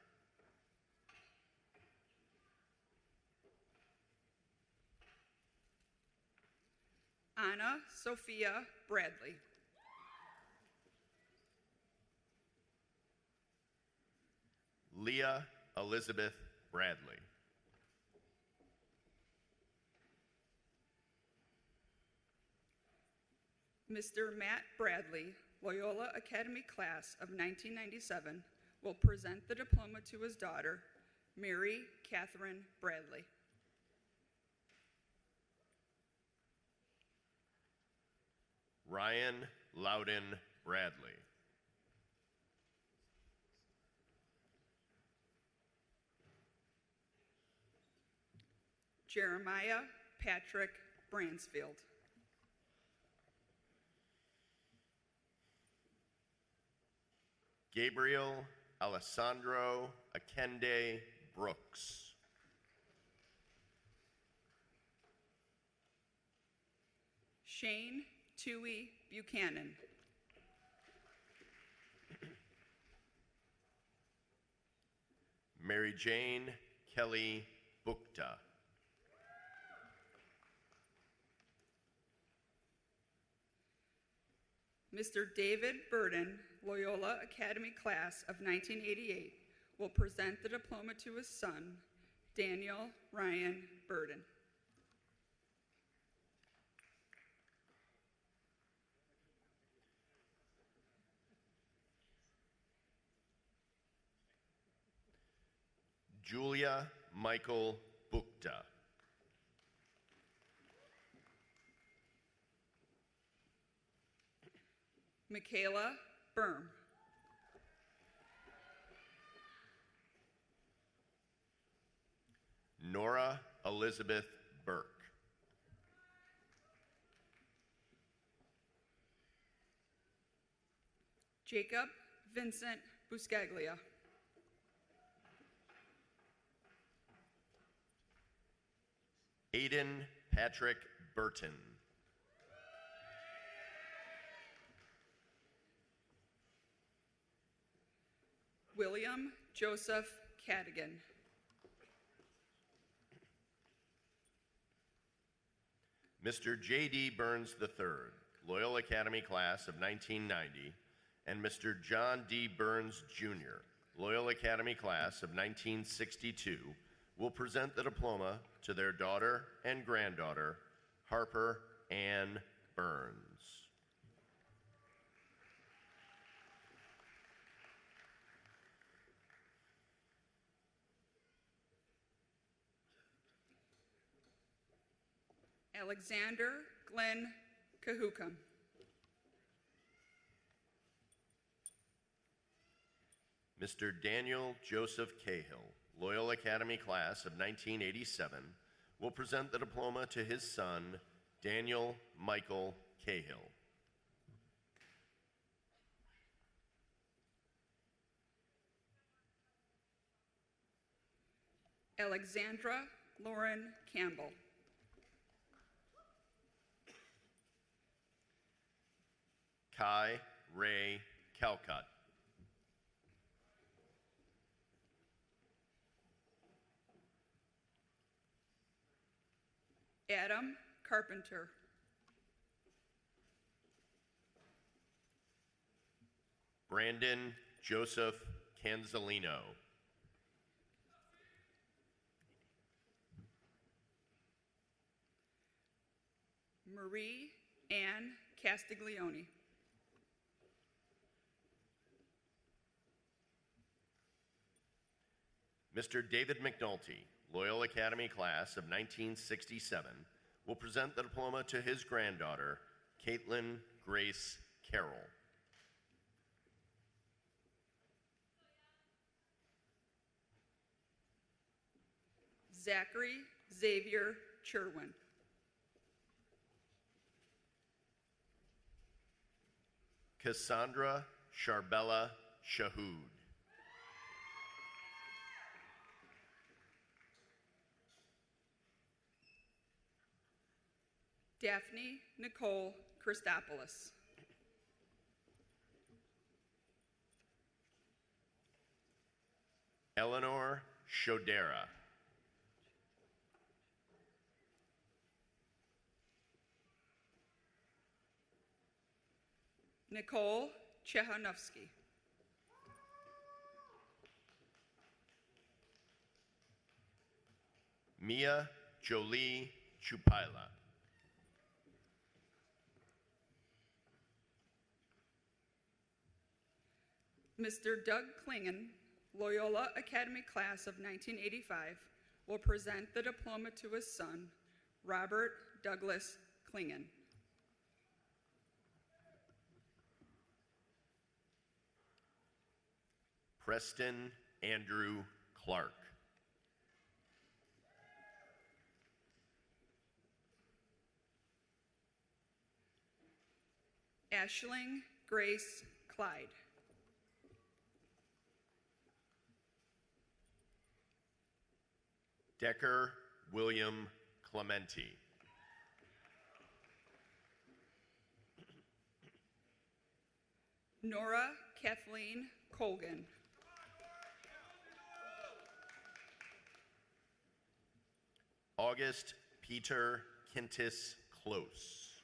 Anna Sophia Bradley. Leah Elizabeth Bradley. Mr. Matt Bradley, Loyola Academy class of 1997, will present the diploma to his daughter, Mary Catherine Bradley. Ryan Loudon Bradley. Jeremiah Patrick Bransfield. Gabriel Alessandro Akende Brooks. Shane Tui Buchanan. Mary Jane Kelly Bukta. Mr. David Burden, Loyola Academy class of 1988, will present the diploma to his son, Daniel Ryan Burden. Julia Michael Bukta. Michaela Berm. Nora Elizabeth Burke. Jacob Vincent Buscaglia. Aiden Patrick Burton. William Joseph Cadigan. Mr. J.D. Burns III, Loyola Academy class of 1990, and Mr. John D. Burns Jr., Loyola Academy class of 1962, will present the diploma to their daughter and granddaughter, Harper Ann Burns. Alexander Glenn Cahucum. Mr. Daniel Joseph Cahill, Loyola Academy class of 1987, will present the diploma to his son, Daniel Michael Cahill. Alexandra Lauren Campbell. Kai Ray Calcutt. Adam Carpenter. Brandon Joseph Canzalino. Marie Ann Castiglione. Mr. David McNulty, Loyola Academy class of 1967, will present the diploma to his granddaughter, Caitlin Grace Carroll. Zachary Xavier Cherwin. Cassandra Charbella Shahood. Daphne Nicole Christopoulos. Eleanor Shodera. Nicole Chehanovsky. Mia Jolie Chupaila. Mr. Doug Klingen, Loyola Academy class of 1985, will present the diploma to his son, Robert Douglas Klingen. Preston Andrew Clark. Ashling Grace Clyde. Decker William Clementi. Nora Kathleen Colgan. August Peter Kintis Close.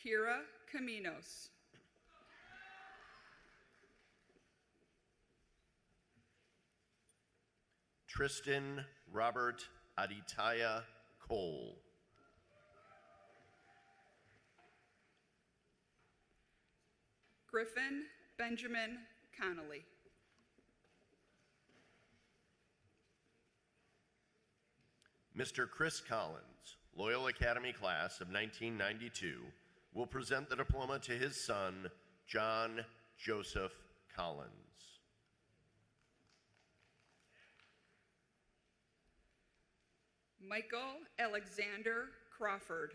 Kira Caminos. Tristan Robert Aditya Cole. Griffin Benjamin Connolly. Mr. Chris Collins, Loyola Academy class of 1992, will present the diploma to his son, John Joseph Collins. Michael Alexander Crawford.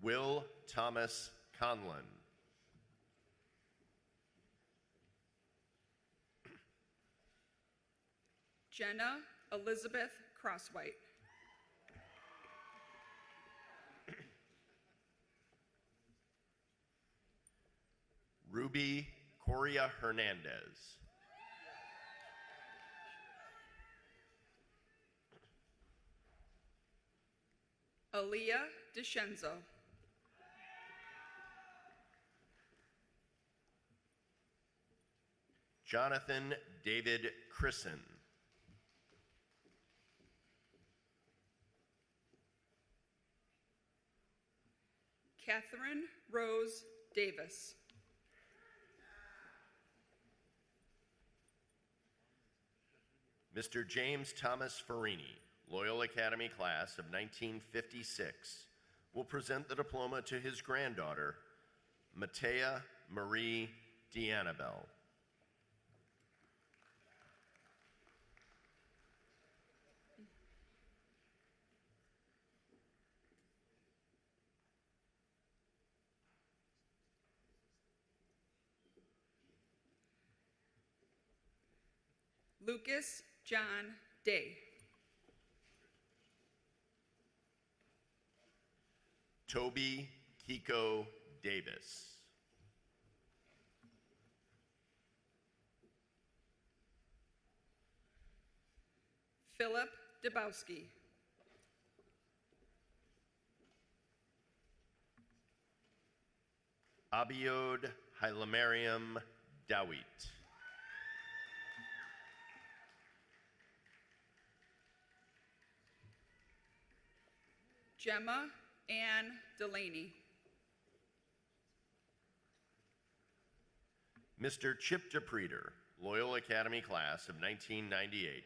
Will Thomas Conlon. Jenna Elizabeth Crosswhite. Ruby Coria Hernandez. Aaliyah DeScenzo. Jonathan David Crisson. Catherine Rose Davis. Mr. James Thomas Farini, Loyola Academy class of 1956, will present the diploma to his granddaughter, Matea Marie D'Annabelle. Lucas John Day. Toby Kiko Davis. Philip Debowski. Abiod Hailemariam Dawit. Gemma Ann Delaney. Mr. Chip DePreter, Loyola Academy class of 1998,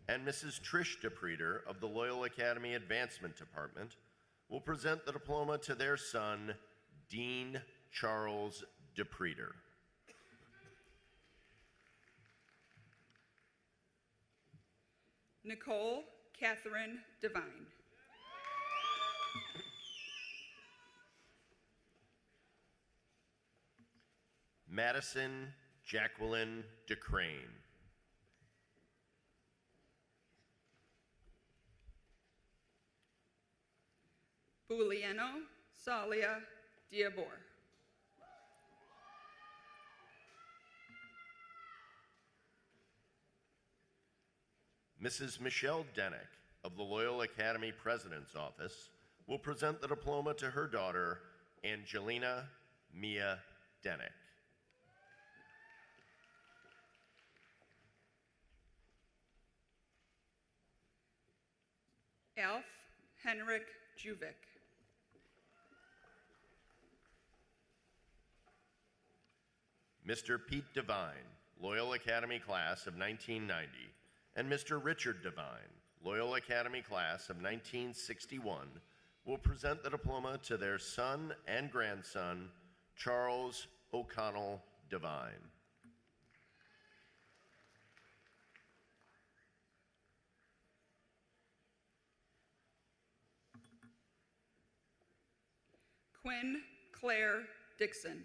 and Mrs. Trish DePreter of the Loyola Academy Advancement Department will present the diploma to their son, Dean Charles DePreter. Nicole Catherine Devine. Madison Jacqueline DeCrane. Bulieno Salia Diabor. Mrs. Michelle Denick of the Loyola Academy President's Office will present the diploma to her daughter, Angelina Mia Denick. Alf Henrik Juvic. Mr. Pete Devine, Loyola Academy class of 1990, and Mr. Richard Devine, Loyola Academy class of 1961, will present the diploma to their son and grandson, Charles O'Connell Devine. Quinn Claire Dixon.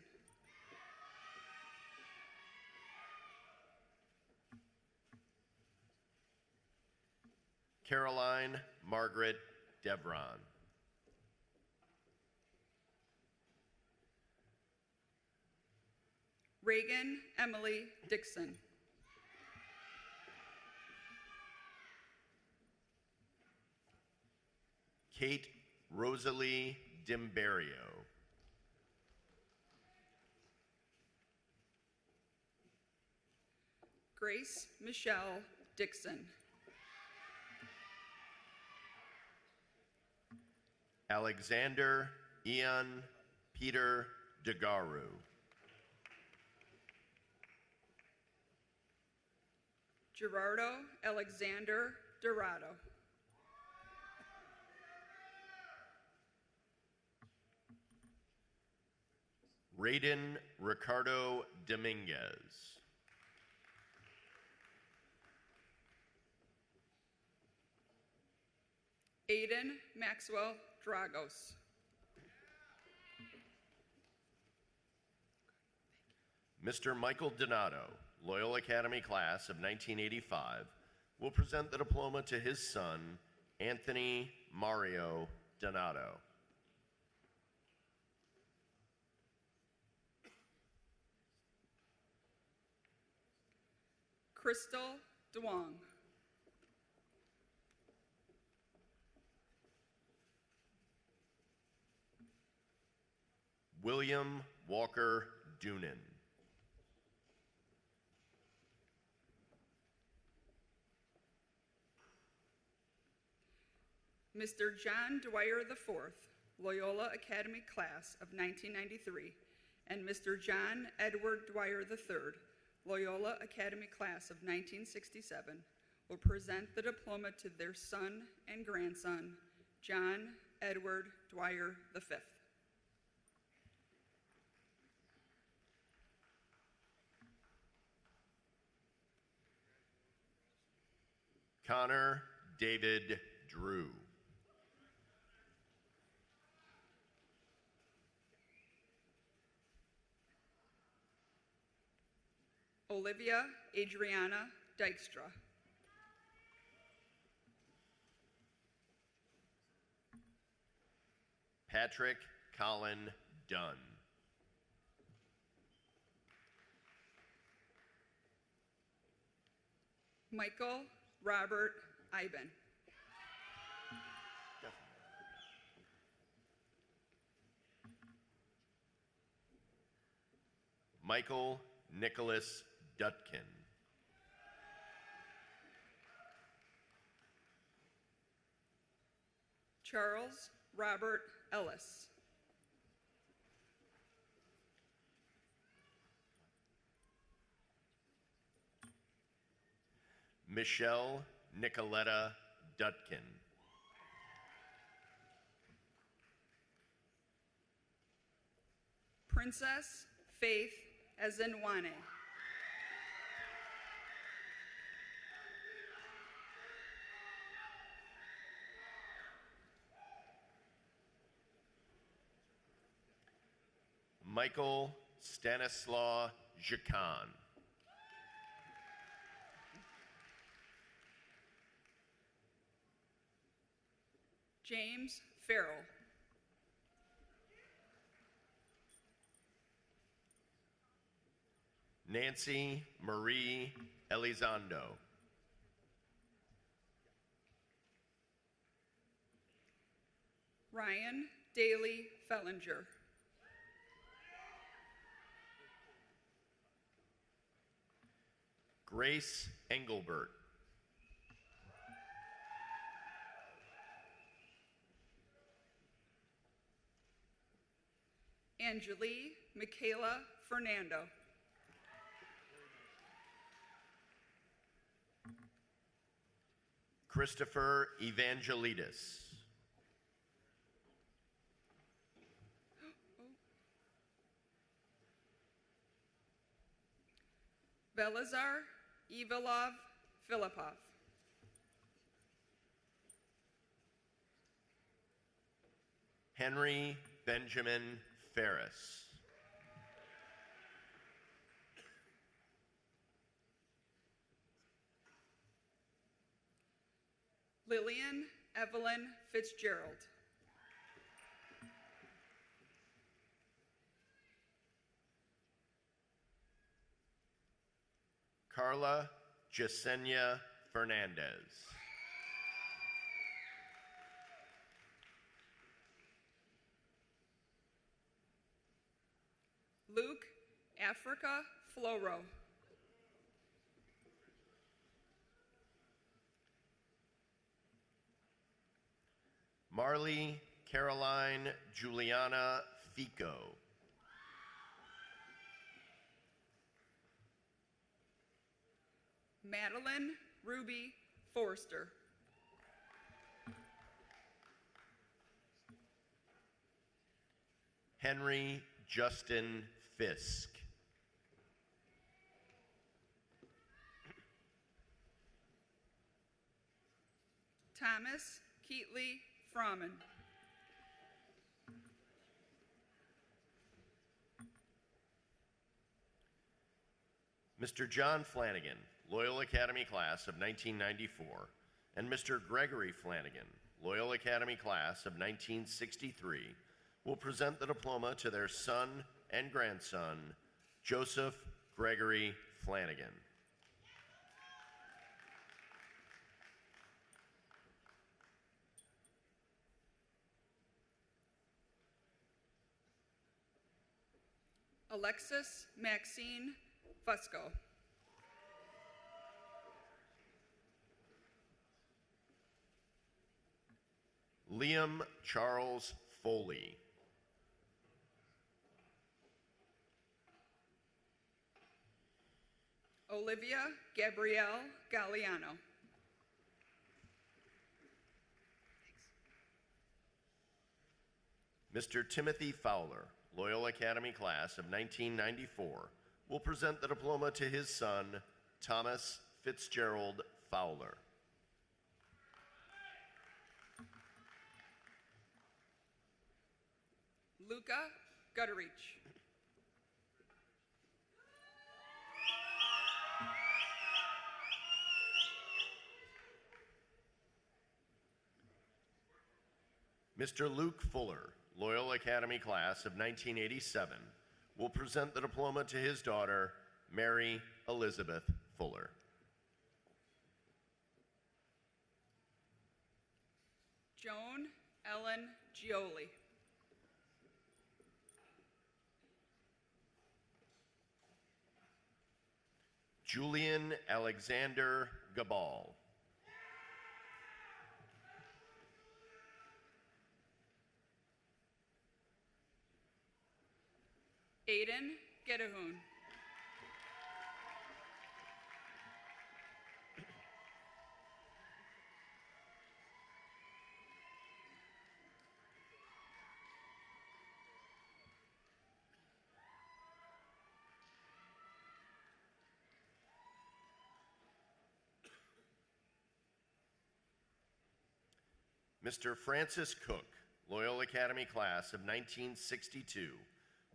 Caroline Margaret Devron. Reagan Emily Dixon. Kate Rosalie Dimberio. Grace Michelle Dixon. Alexander Ian Peter DeGaru. Gerardo Alexander Dorado. Raiden Ricardo Dominguez. Aiden Maxwell Dragos. Mr. Michael Donato, Loyola Academy class of 1985, will present the diploma to his son, Anthony Mario Donato. Crystal Duong. William Walker Doonan. Mr. John Dwyer IV, Loyola Academy class of 1993, and Mr. John Edward Dwyer III, Loyola Academy class of 1967, will present the diploma to their son and grandson, John Edward Dwyer V. Connor David Drew. Olivia Adriana Dykstra. Patrick Colin Dunn. Michael Robert Iben. Michael Nicholas Dutkin. Charles Robert Ellis. Michelle Nicoletta Dutkin. Princess Faith Ezenwane. Michael Stanislaw Jacan. James Farrell. Nancy Marie Elizondo. Ryan Daly Fellinger. Grace Engelbert. Angelie Michaela Fernando. Christopher Evangelidis. Velazar Ivalov Filipov. Henry Benjamin Ferris. Lillian Evelyn Fitzgerald. Carla Jasenia Fernandez. Luke Africa Floro. Marley Caroline Juliana Fico. Madeline Ruby Forster. Henry Justin Fisk. Thomas Keatley Froman. Mr. John Flanagan, Loyola Academy class of 1994, and Mr. Gregory Flanagan, Loyola Academy class of 1963, will present the diploma to their son and grandson, Joseph Gregory Flanagan. Alexis Maxine Fusco. Liam Charles Foley. Olivia Gabrielle Galliano. Mr. Timothy Fowler, Loyola Academy class of 1994, will present the diploma to his son, Thomas Fitzgerald Fowler. Luca Gutterich. Mr. Luke Fuller, Loyola Academy class of 1987, will present the diploma to his daughter, Mary Elizabeth Fuller. Joan Ellen Gioli. Julian Alexander Gabal. Aiden Gedahun. Mr. Francis Cook, Loyola Academy class of 1962,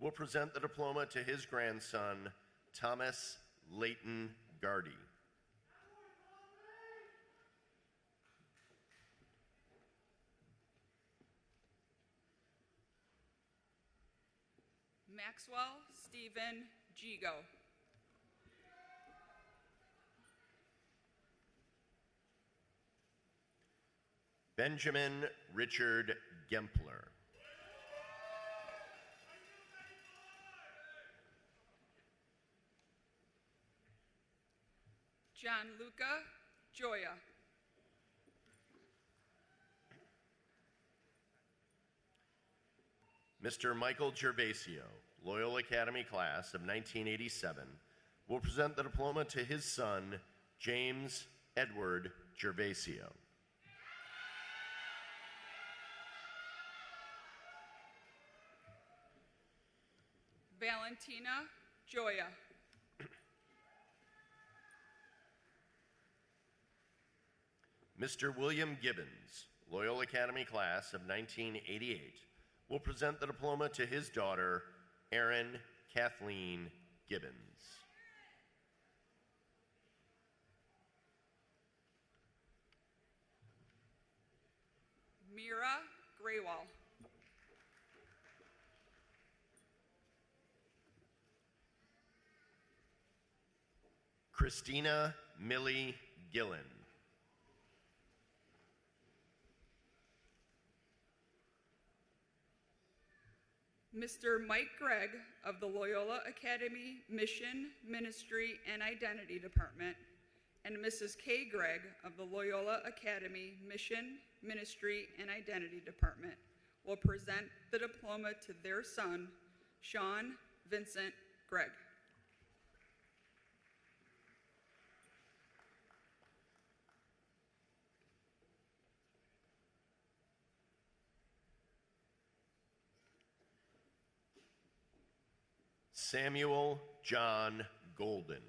will present the diploma to his grandson, Thomas Leighton Gardy. Maxwell Stephen Gigo. Benjamin Richard Gempler. Gianluca Gioia. Mr. Michael Gervasio, Loyola Academy class of 1987, will present the diploma to his son, James Edward Gervasio. Valentina Gioia. Mr. William Gibbons, Loyola Academy class of 1988, will present the diploma to his daughter, Erin Kathleen Gibbons. Mira Graywall. Christina Millie Gillen. Mr. Mike Gregg of the Loyola Academy Mission, Ministry, and Identity Department, and Mrs. Kay Gregg of the Loyola Academy Mission, Ministry, and Identity Department will present the diploma to their son, Sean Vincent Gregg. Samuel John Golden.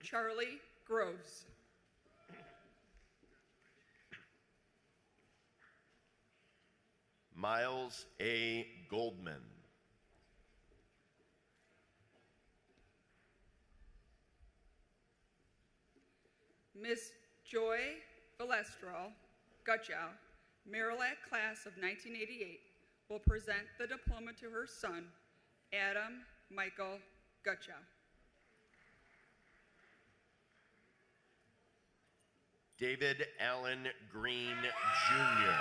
Charlie Groves. Miles A. Goldman. Miss Joy Valestral Gutchow, Marillac class of 1988, will present the diploma to her son, Adam Michael Gutchow. David Allen Green, Jr.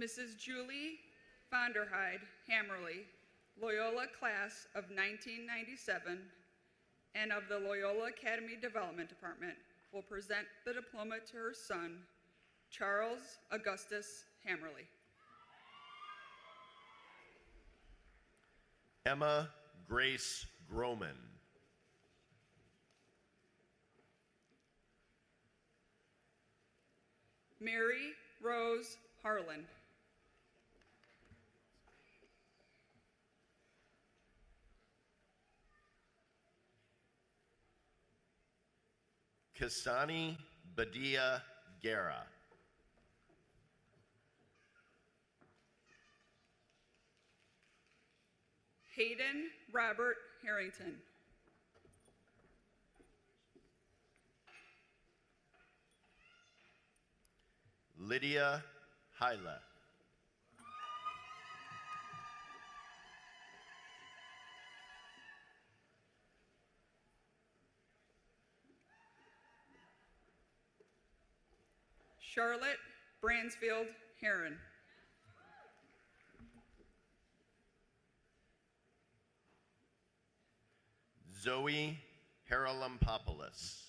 Mrs. Julie Vonderheide Hammerly, Loyola class of 1997, and of the Loyola Academy Development Department, will present the diploma to her son, Charles Augustus Hammerly. Emma Grace Groman. Mary Rose Harlan. Kasani Badia Guerra. Hayden Robert Harrington. Lydia Hyla. Charlotte Bransfield Heron. Zoe Haralampopoulos.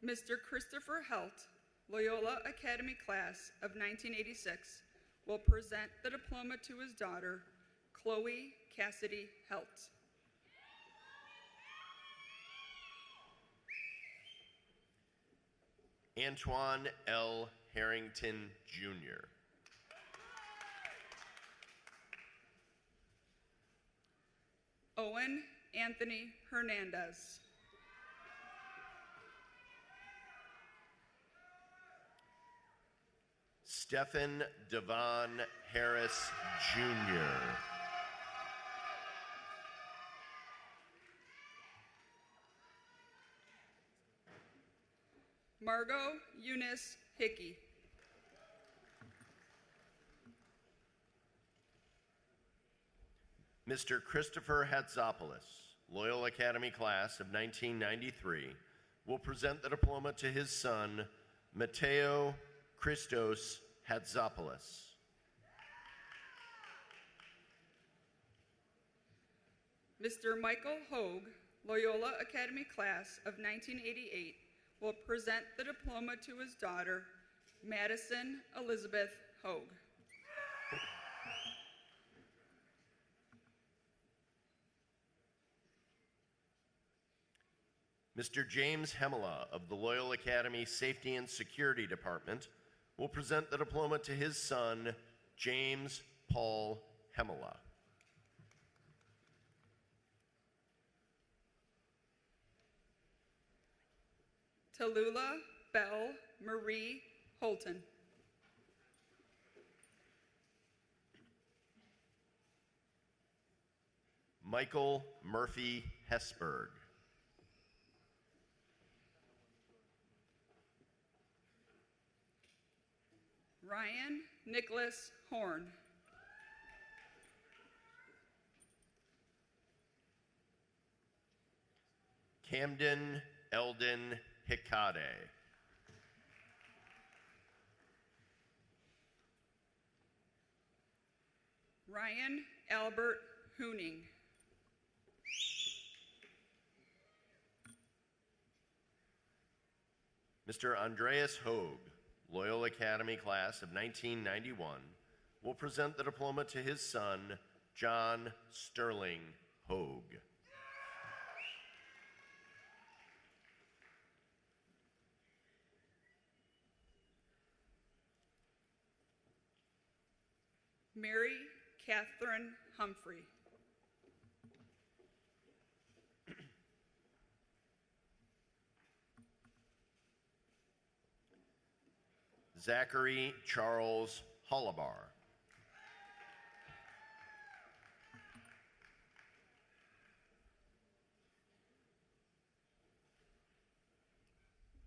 Mr. Christopher Helt, Loyola Academy class of 1986, will present the diploma to his daughter, Chloe Cassidy Helt. Antoine L. Harrington, Jr. Owen Anthony Hernandez. Stephen Devon Harris, Jr. Margot Eunice Hickey. Mr. Christopher Hatzopoulos, Loyola Academy class of 1993, will present the diploma to his son, Mateo Christos Hatzopoulos. Mr. Michael Hogue, Loyola Academy class of 1988, will present the diploma to his daughter, Madison Elizabeth Hogue. Mr. James Hemela of the Loyola Academy Safety and Security Department will present the diploma to his son, James Paul Hemela. Tallulah Belle Marie Holton. Michael Murphy Hesberg. Ryan Nicholas Horn. Camden Eldon Hikade. Ryan Albert Hooning. Mr. Andreas Hoag, Loyola Academy class of 1991, will present the diploma to his son, John Sterling Hoag. Mary Catherine Humphrey. Zachary Charles Hollabar.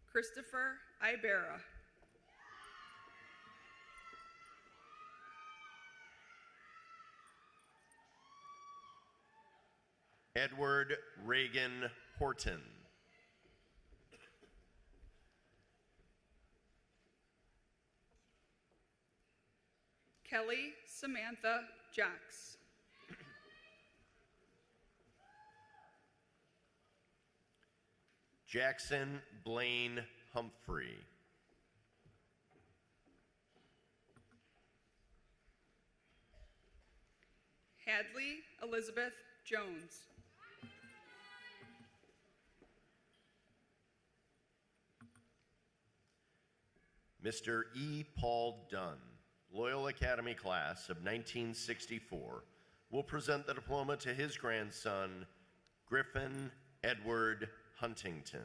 Christopher Ibera. Edward Reagan Horton. Kelly Samantha Jocks. Jackson Blaine Humphrey. Hadley Elizabeth Jones. Mr. E. Paul Dunn, Loyola Academy class of 1964, will present the diploma to his grandson, Griffin Edward Huntington.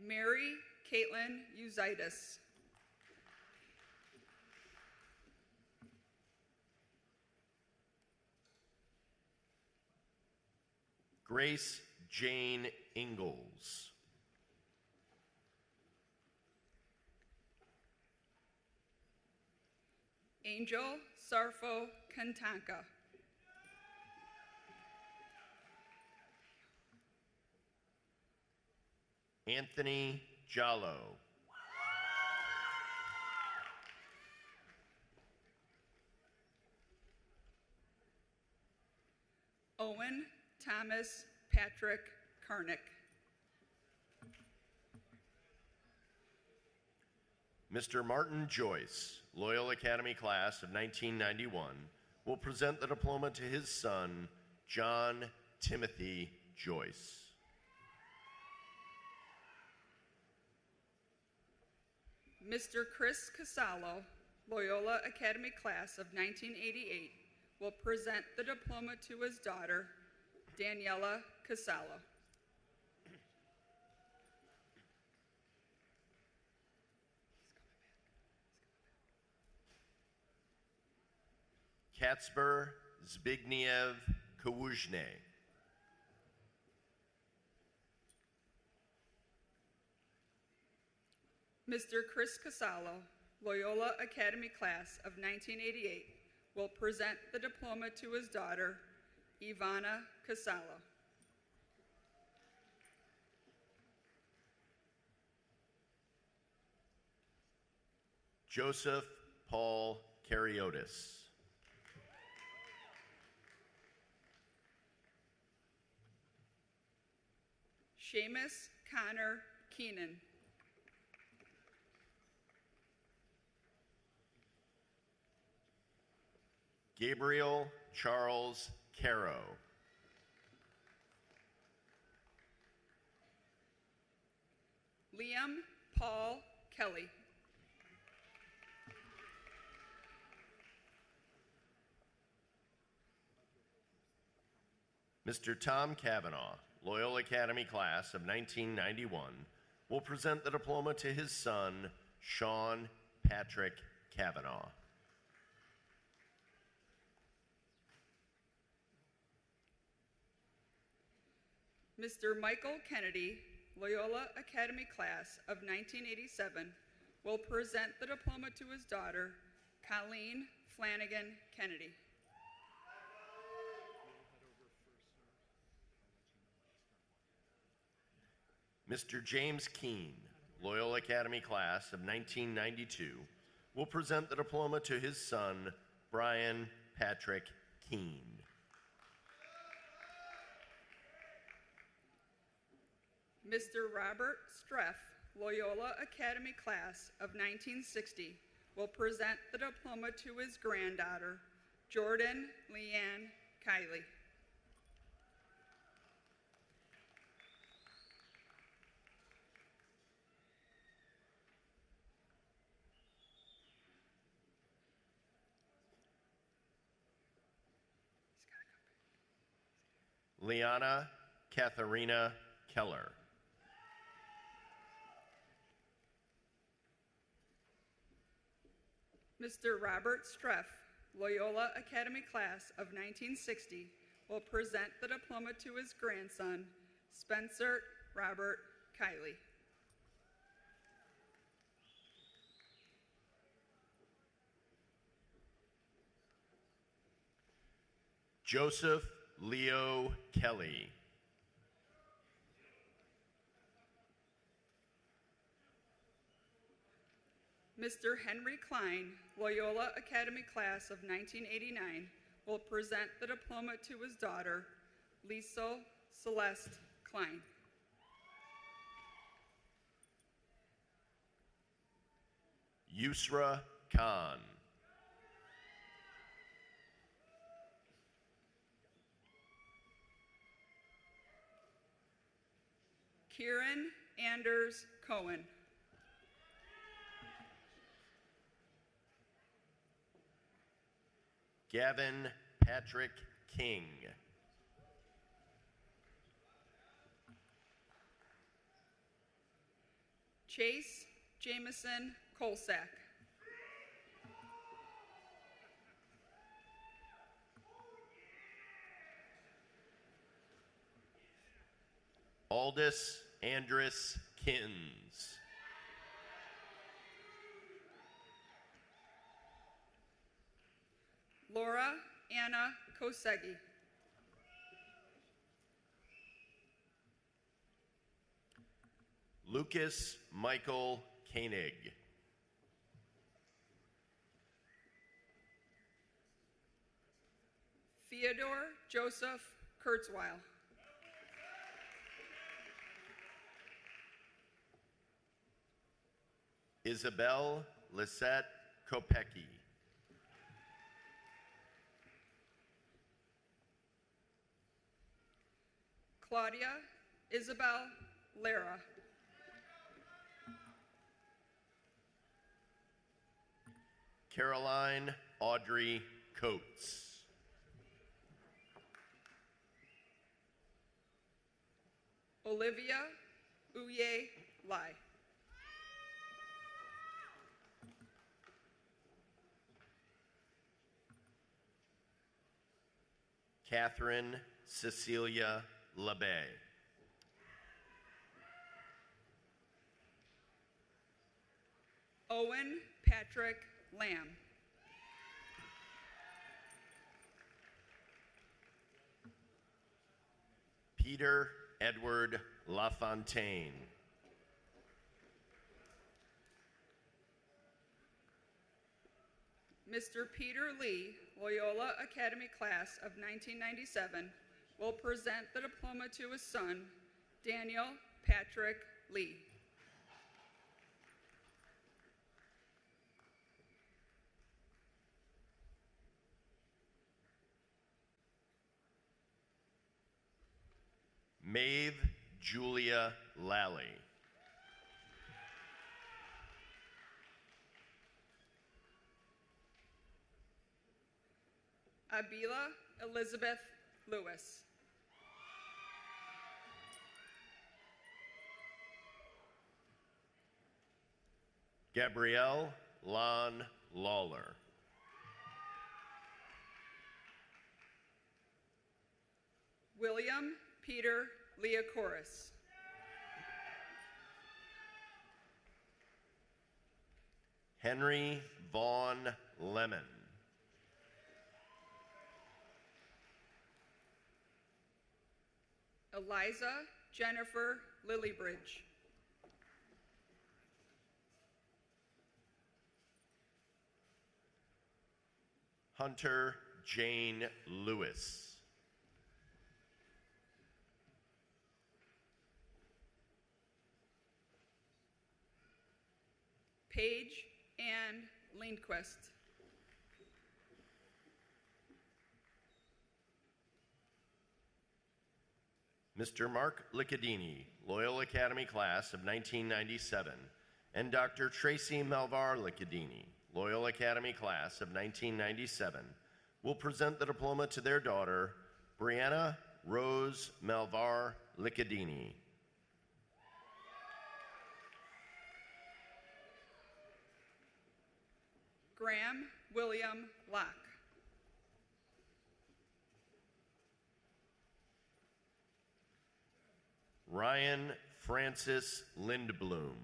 Mary Caitlin Uzitis. Grace Jane Ingalls. Angel Sarfo Kantanka. Anthony Jallo. Owen Thomas Patrick Karnick. Mr. Martin Joyce, Loyola Academy class of 1991, will present the diploma to his son, John Timothy Joyce. Mr. Chris Casalo, Loyola Academy class of 1988, will present the diploma to his daughter, Daniela Casalo. Kacper Zbigniew Kawuzny. Mr. Chris Casalo, Loyola Academy class of 1988, will present the diploma to his daughter, Ivana Casalo. Joseph Paul Kariotis. Seamus Connor Keenan. Gabriel Charles Caro. Liam Paul Kelly. Mr. Tom Cavanaugh, Loyola Academy class of 1991, will present the diploma to his son, Sean Patrick Kavanaugh. Mr. Michael Kennedy, Loyola Academy class of 1987, will present the diploma to his daughter, Colleen Flanagan Kennedy. Mr. James Keene, Loyola Academy class of 1992, will present the diploma to his son, Brian Patrick Keene. Mr. Robert Streff, Loyola Academy class of 1960, will present the diploma to his granddaughter, Jordan Leanne Kiley. Liana Katharina Keller. Mr. Robert Streff, Loyola Academy class of 1960, will present the diploma to his grandson, Spencer Robert Kiley. Joseph Leo Kelly. Mr. Henry Klein, Loyola Academy class of 1989, will present the diploma to his daughter, Lisa Celeste Klein. Yusra Khan. Kieran Anders Cohen. Gavin Patrick King. Chase Jameson Kolsak. Aldous Andrus Kins. Laura Anna Kosegi. Lucas Michael Koenig. Theodore Joseph Kurzweil. Isabel Lisette Kopecki. Claudia Isabel Lara. Caroline Audrey Coates. Olivia Uye Lai. Catherine Cecilia LeBay. Owen Patrick Lamb. Peter Edward LaFontaine. Mr. Peter Lee, Loyola Academy class of 1997, will present the diploma to his son, Daniel Patrick Lee. Maeve Julia Lally. Abila Elizabeth Lewis. Gabrielle Lon Lawler. William Peter Leocoris. Henry Vaughn Lemon. Eliza Jennifer Lilliebridge. Hunter Jane Lewis. Paige Ann Lindquist. Mr. Mark Liccadini, Loyola Academy class of 1997, and Dr. Tracy Malvar Liccadini, Loyola Academy class of 1997, will present the diploma to their daughter, Brianna Rose Malvar Liccadini. Graham William Locke. Ryan Francis Lindblom.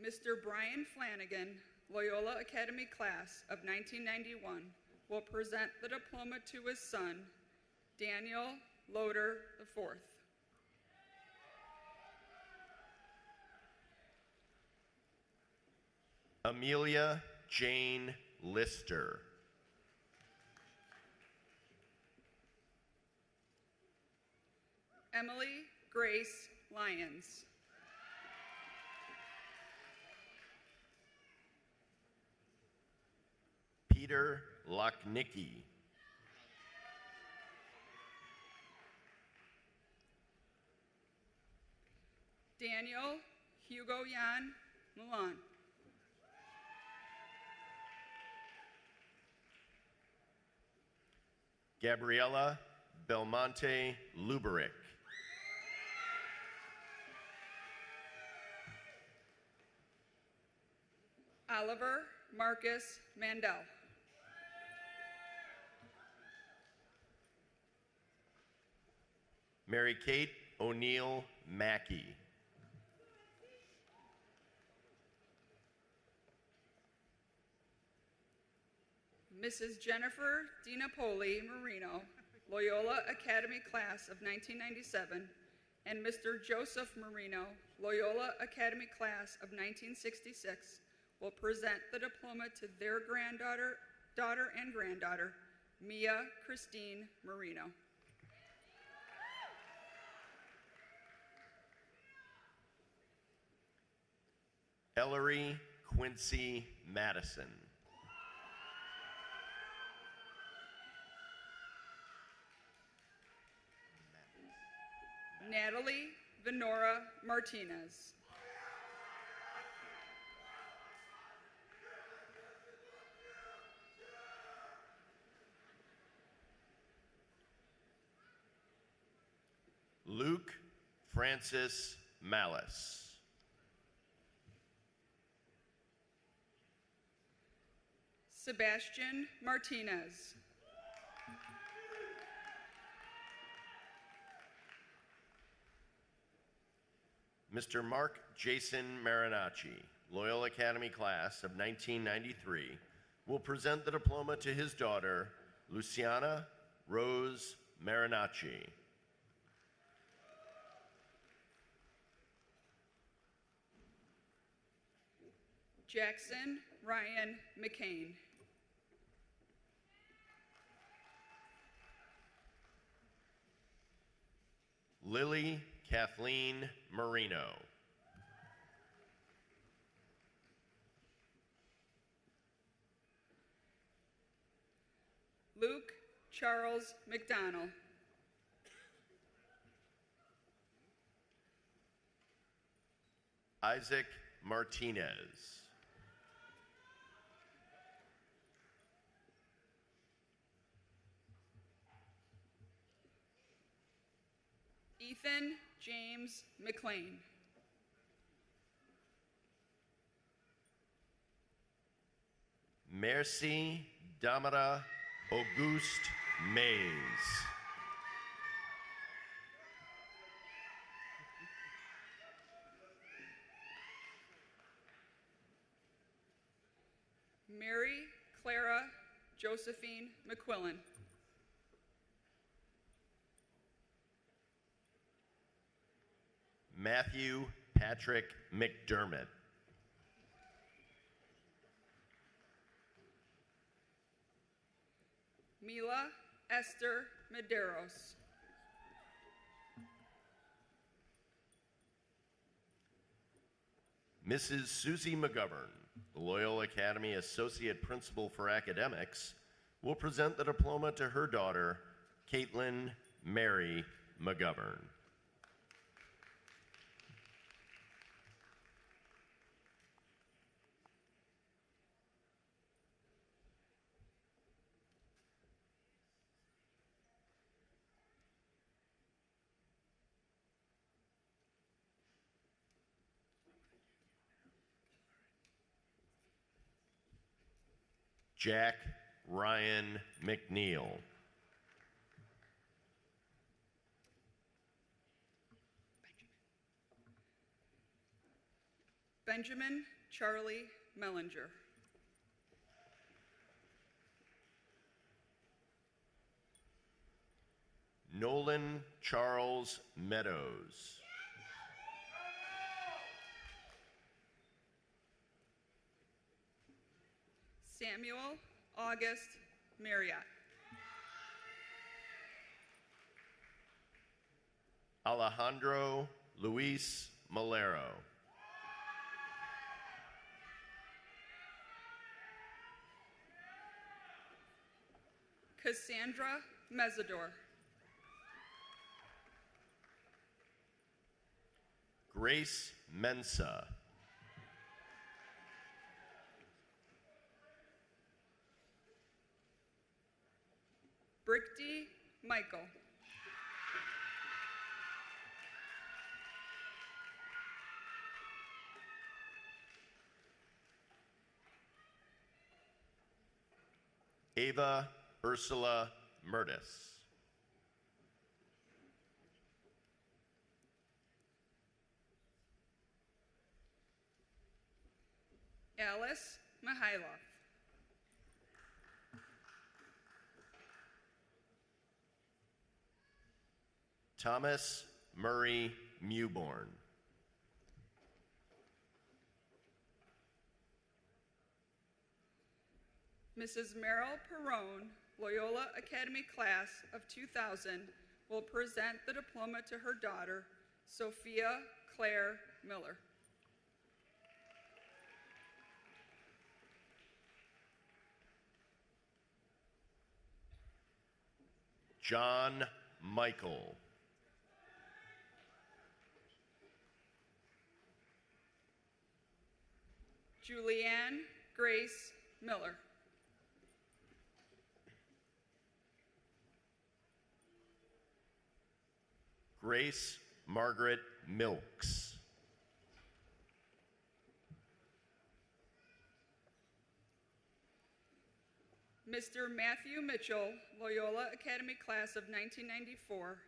Mr. Brian Flanagan, Loyola Academy class of 1991, will present the diploma to his son, Daniel Loader IV. Amelia Jane Lister. Emily Grace Lyons. Peter Lochnicki. Daniel Hugo Jan Milan. Gabriella Belmonte Luberick. Oliver Marcus Mandel. Mary Kate O'Neill Mackey. Mrs. Jennifer DiNapoli Marino, Loyola Academy class of 1997, and Mr. Joseph Marino, Loyola Academy class of 1966, will present the diploma to their daughter and granddaughter, Mia Christine Marino. Ellery Quincy Madison. Natalie Venora Martinez. Luke Francis Malice. Sebastian Martinez. Mr. Mark Jason Marinacci, Loyola Academy class of 1993, will present the diploma to his daughter, Luciana Rose Marinacci. Jackson Ryan McCain. Lily Kathleen Marino. Luke Charles McDonnell. Isaac Martinez. Ethan James McLean. Merci Damara Auguste Mays. Mary Clara Josephine McQuillan. Matthew Patrick McDermott. Mila Esther Medeiros. Mrs. Susie McGovern, the Loyola Academy Associate Principal for Academics, will present the diploma to her daughter, Caitlin Mary McGovern. Jack Ryan McNeil. Benjamin Charlie Mellinger. Nolan Charles Meadows. Samuel August Marriott. Alejandro Luis Malero. Cassandra Mesidor. Grace Mensa. Brickty Michael. Ava Ursula Murtis. Alice Mihailov. Thomas Murray Mewborn. Mrs. Merrill Perrone, Loyola Academy Class of 2000, will present the diploma to her daughter, Sophia Claire Miller. John Michael. Julianne Grace Miller. Grace Margaret Milks. Mr. Matthew Mitchell, Loyola Academy Class of 1994,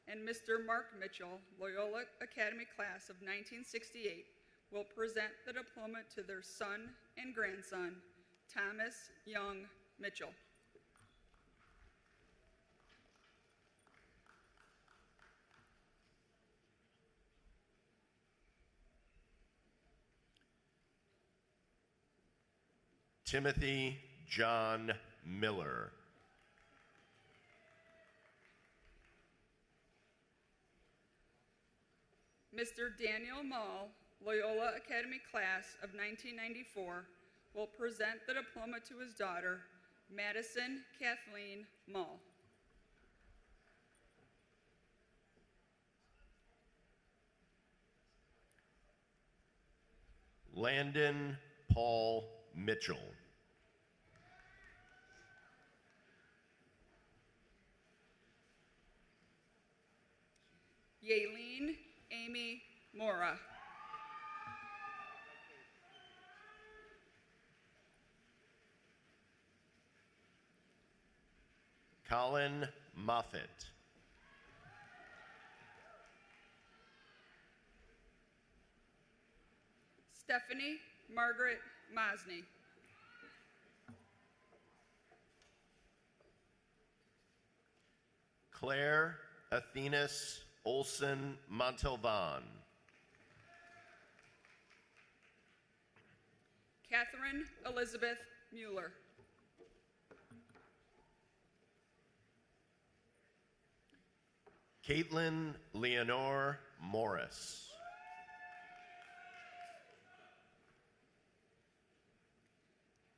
and Mr. Mark Mitchell, Loyola Academy Class of 1968, will present the diploma to their son and grandson, Thomas Young Mitchell. Timothy John Miller. Mr. Daniel Mall, Loyola Academy Class of 1994, will present the diploma to his daughter, Madison Kathleen Mall. Landon Paul Mitchell. Amy Mora. Colin Moffett. Stephanie Margaret Mosney. Claire Athenas Olson Montalvan. Catherine Elizabeth Mueller. Caitlin Leonore Morris.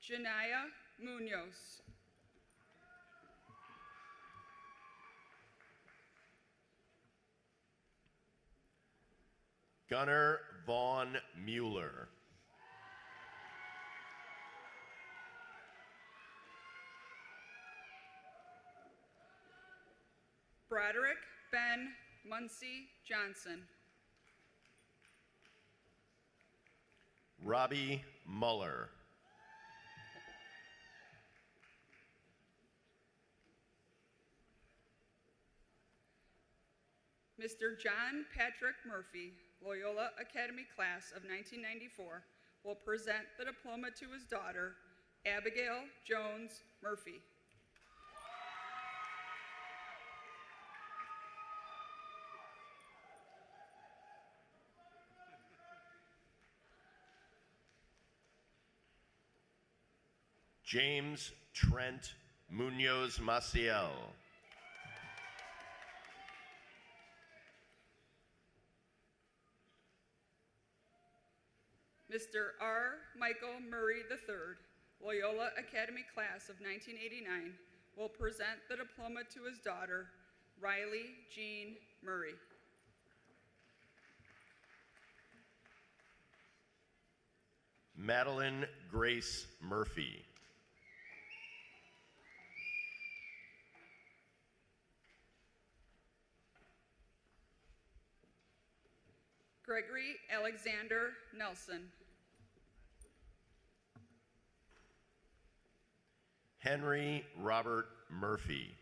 Janaya Munoz. Gunnar Vaughn Mueller. Broderick Ben Muncie Johnson. Robbie Muller. Mr. John Patrick Murphy, Loyola Academy class of 1994, will present the diploma to his daughter, Abigail Jones Murphy. James Trent Munoz Maciel. Mr. R. Michael Murray III, Loyola Academy class of 1989, will present the diploma to his daughter, Riley Jean Murray. Madeline Grace Murphy. Gregory Alexander Nelson. Henry Robert Murphy.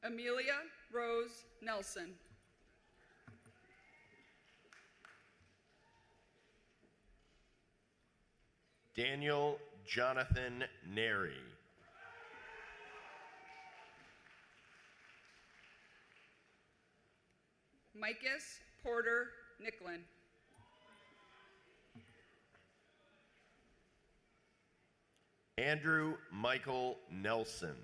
Amelia Rose Nelson. Daniel Jonathan Neri. Micus Porter Nicklin. Andrew Michael Nelson.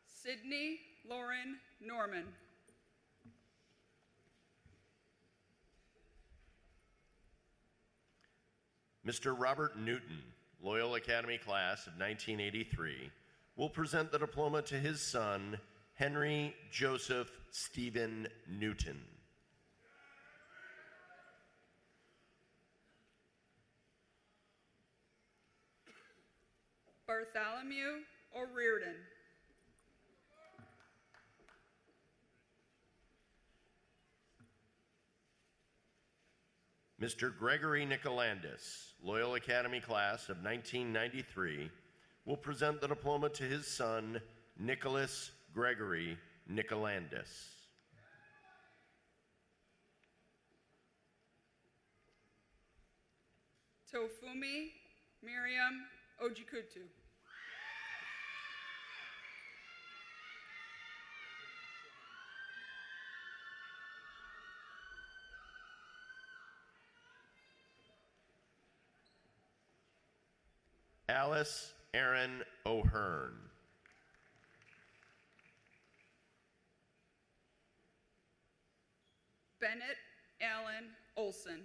Sydney Lauren Norman. Mr. Robert Newton, Loyola Academy class of 1983, will present the diploma to his son, Henry Joseph Stephen Newton. Bartholomew O'Riordan. Mr. Gregory Nicolandis, Loyola Academy class of 1993, will present the diploma to his son, Nicholas Gregory Nicolandis. Tofumi Miriam Ojikutu. Alice Aaron O'Hearn. Bennett Allen Olson.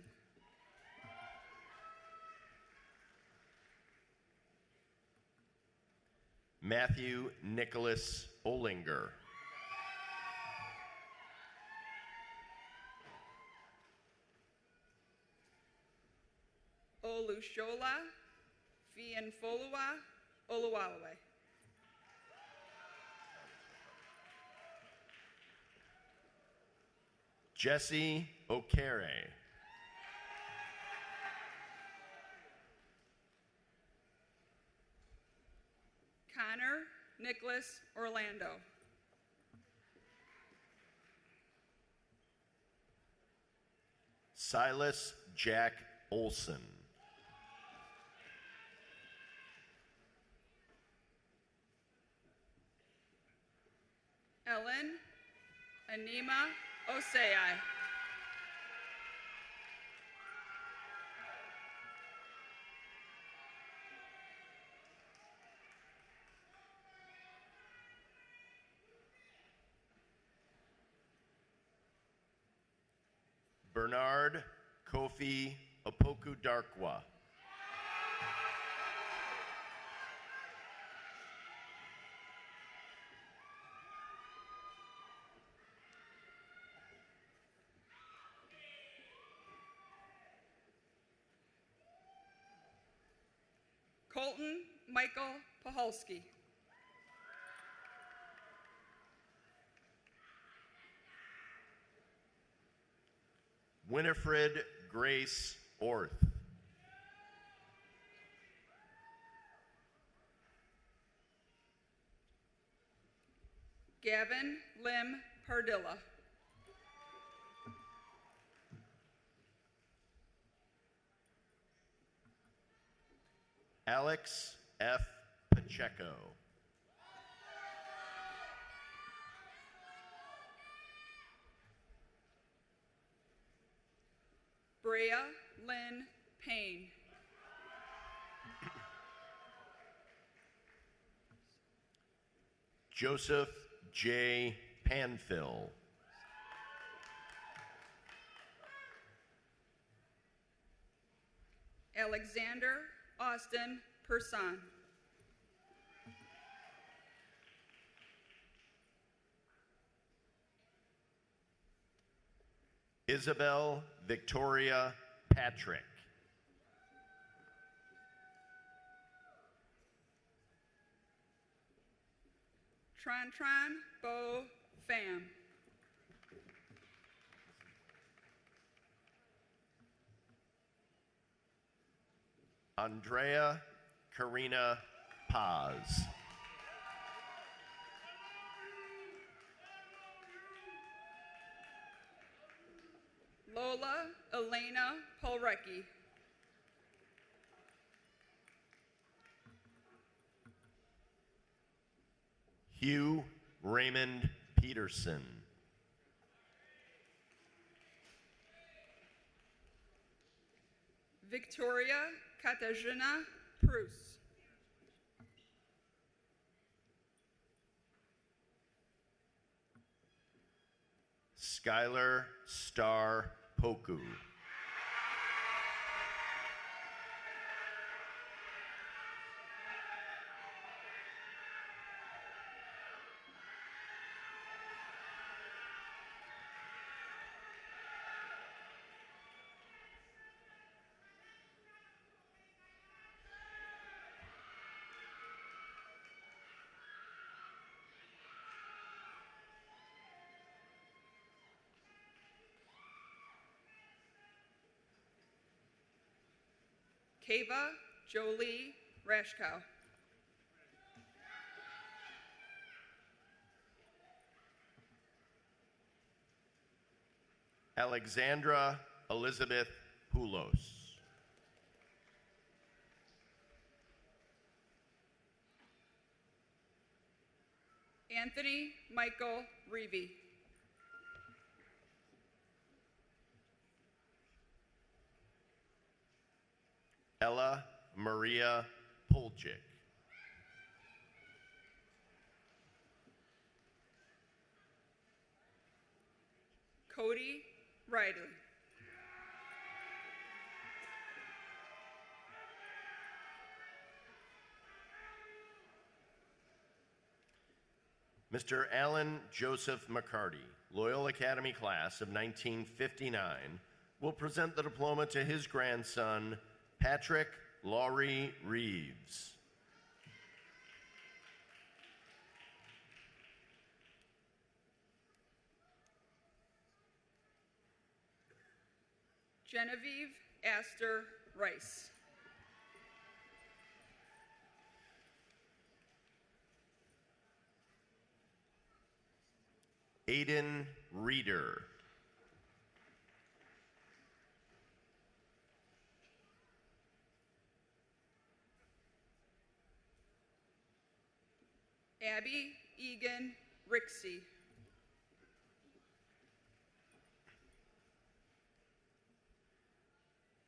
Matthew Nicholas Olinger. Olushola Fianfolua Oluwalawe. Jesse Okere. Connor Nicholas Orlando. Silas Jack Olson. Ellen Anima Osei. Bernard Kofi Opoku Darkwa. Colton Michael Paholski. Winifred Grace Orth. Gavin Lim Pardilla. Alex F. Pacheco. Brea Lynn Payne. Joseph J. Panfill. Alexander Austin Person. Isabel Victoria Patrick. Tron Bo Pham. Andrea Karina Paz. Lola Elena Polrecki. Hugh Raymond Peterson. Victoria Katarzyna Prus. Skylar Star Poku. Kava Jolie Rashkow. Alexandra Elizabeth Poulos. Anthony Michael Reevy. Ella Maria Polchik. Cody Riley. Mr. Alan Joseph McCarty, Loyola Academy class of 1959, will present the diploma to his grandson, Patrick Laurie Reeves. Genevieve Astor Rice. Aiden Reeder. Abby Egan Rixey.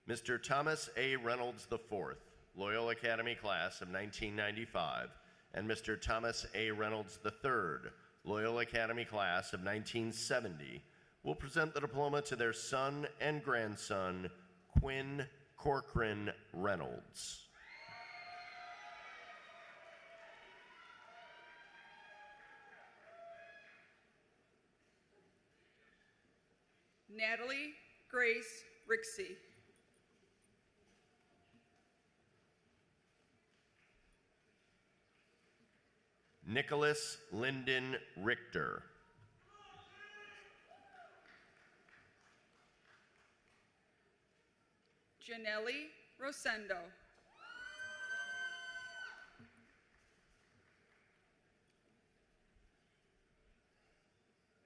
Mr. Thomas A. Reynolds IV, Loyola Academy class of 1995, and Mr. Thomas A. Reynolds III, Loyola Academy class of 1970, will present the diploma to their son and grandson, Quinn Corcoran Reynolds. Natalie Grace Rixey. Nicholas Lyndon Richter. Janelli Rosendo.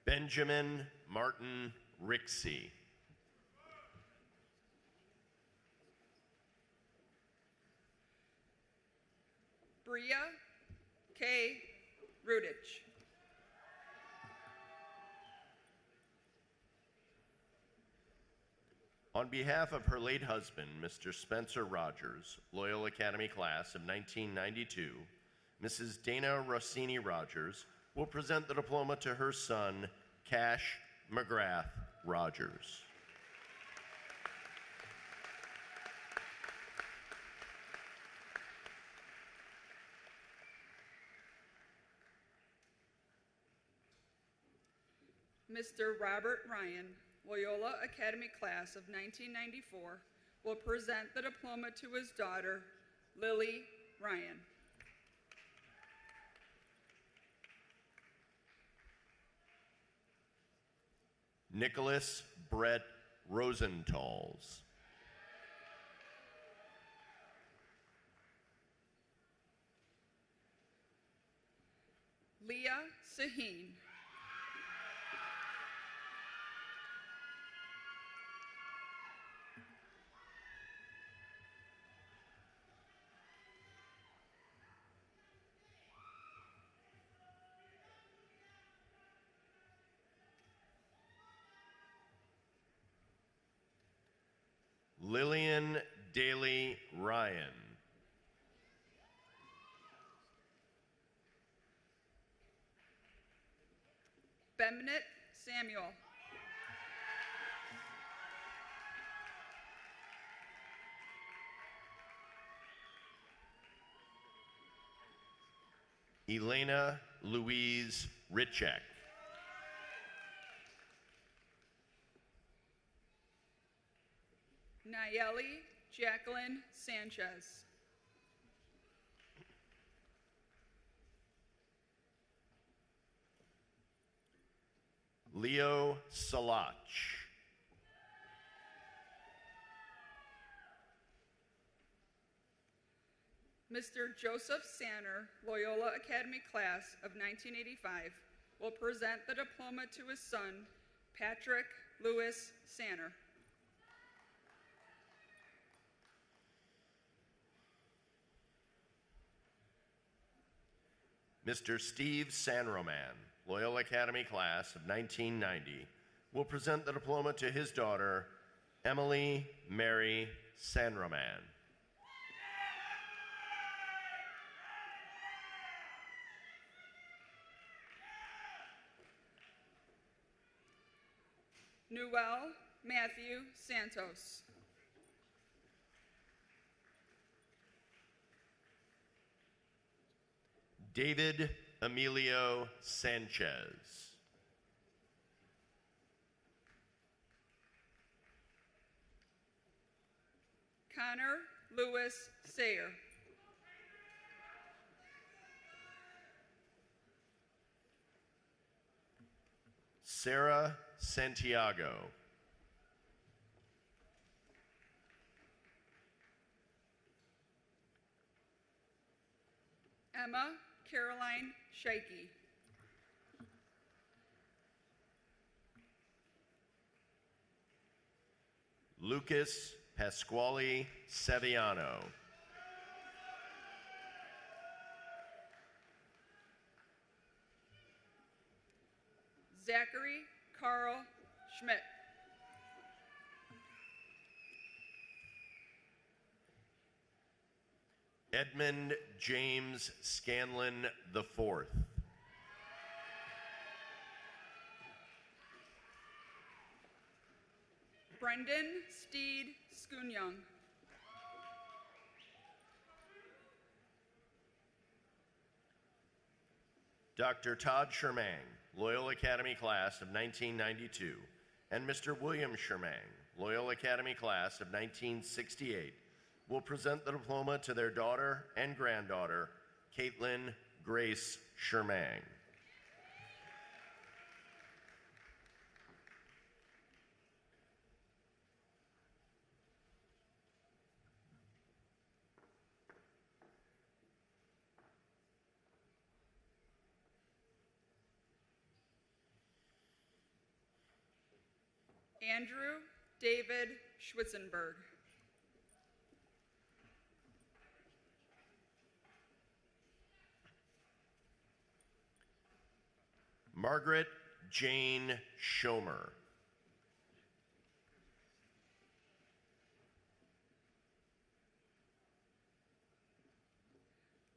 Benjamin Martin Rixey. Bria K. Rudich. On behalf of her late husband, Mr. Spencer Rogers, Loyola Academy class of 1992, Mrs. Dana Rossini Rogers will present the diploma to her son, Cash McGrath Rogers. Mr. Robert Ryan, Loyola Academy class of 1994, will present the diploma to his daughter, Lily Ryan. Nicholas Brett Rosenthal's. Leah Saheen. Lillian Daly Ryan. Bemnit Samuel. Elena Louise Richek. Nayeli Jacqueline Sanchez. Leo Salach. Mr. Joseph Sanner, Loyola Academy class of 1985, will present the diploma to his son, Patrick Lewis Sanner. Mr. Steve Sanroman, Loyola Academy class of 1990, will present the diploma to his daughter, Emily Mary Sanroman. Newell Matthew Santos. David Emilio Sanchez. Connor Louis Sayer. Sarah Santiago. Emma Caroline Scheike. Lucas Pasquale Saviano. Zachary Carl Schmidt. Edmund James Scanlon IV. Brendan Steed Schoonyoung. Dr. Todd Shermang, Loyola Academy class of 1992, and Mr. William Shermang, Loyola Academy class of 1968, will present the diploma to their daughter and granddaughter, Caitlin Grace Shermang. Andrew David Schwitzenberg. Margaret Jane Schomer.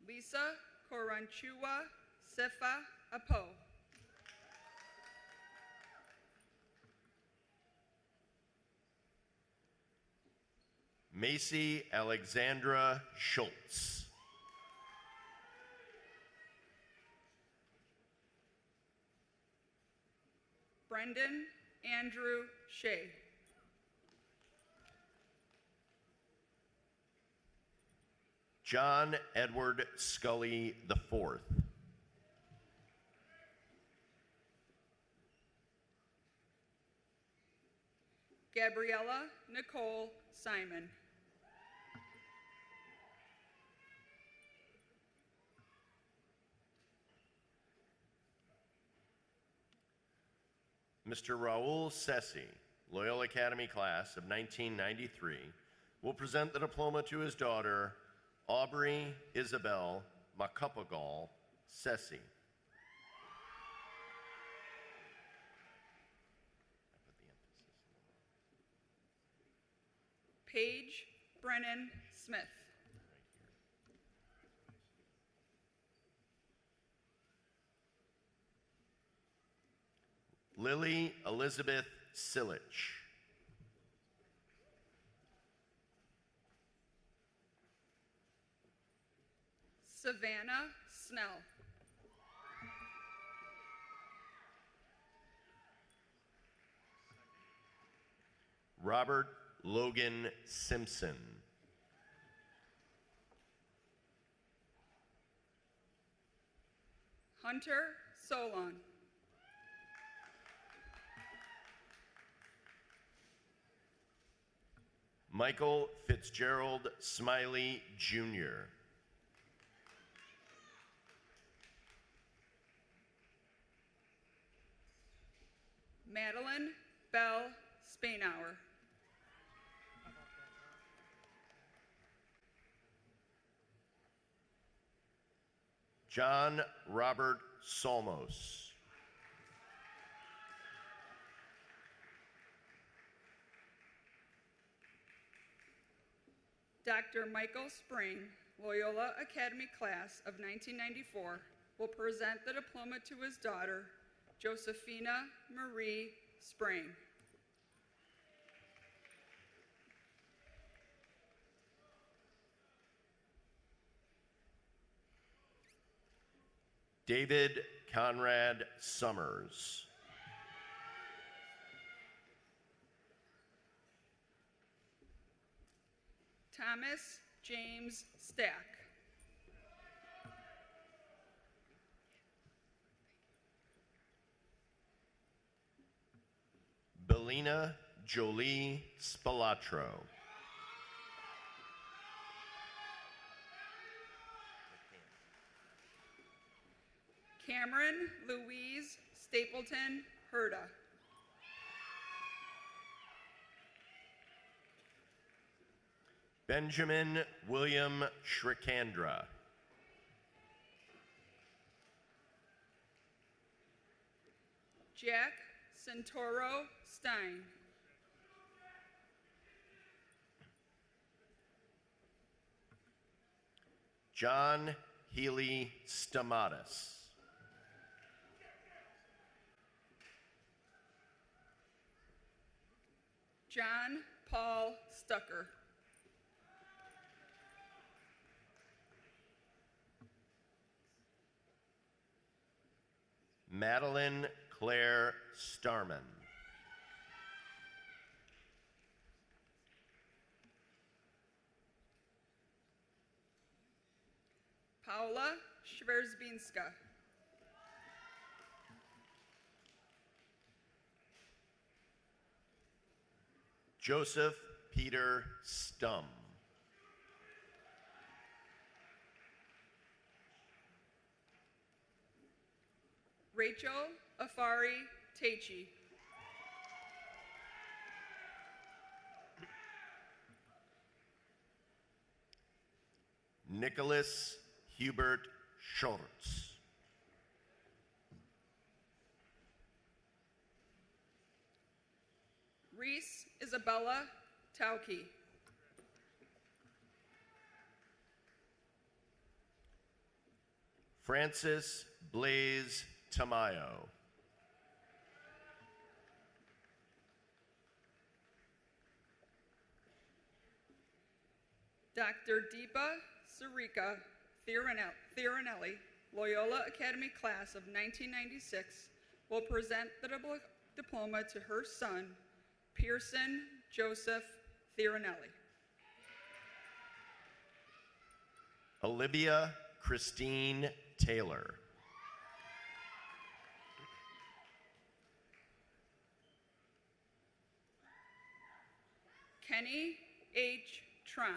Lisa Koranchua Sefa Apo. Macy Alexandra Schultz. Brendan Andrew Shea. John Edward Scully IV. Gabriella Nicole Simon. Mr. Raul Sessi, Loyola Academy class of 1993, will present the diploma to his daughter, Aubrey Isabel Macapagal Sessi. Paige Brennan Smith. Lily Elizabeth Silich. Savannah Snell. Robert Logan Simpson. Hunter Solon. Michael Fitzgerald Smiley, Jr. Madeline Bell Spainhour. John Robert Solmos. Dr. Michael Spring, Loyola Academy class of 1994, will present the diploma to his daughter, Josephina Marie Spring. David Conrad Summers. Thomas James Stack. Belina Jolie Spalatro. Cameron Louise Stapleton Herda. Benjamin William Shrikandra. Jack Santoro Stein. John Healy Stamatis. John Paul Stucker. Madeline Claire Starman. Paula Schwerzbinska. Joseph Peter Stum. Rachel Afari Teichi. Nicholas Hubert Schultz. Reese Isabella Tauki. Francis Blaze Tamayo. Dr. Deepa Sarika Thirinelli, Loyola Academy class of 1996, will present the diploma to her son, Pearson Joseph Thirinelli. Olivia Christine Taylor. Kenny H. Tron.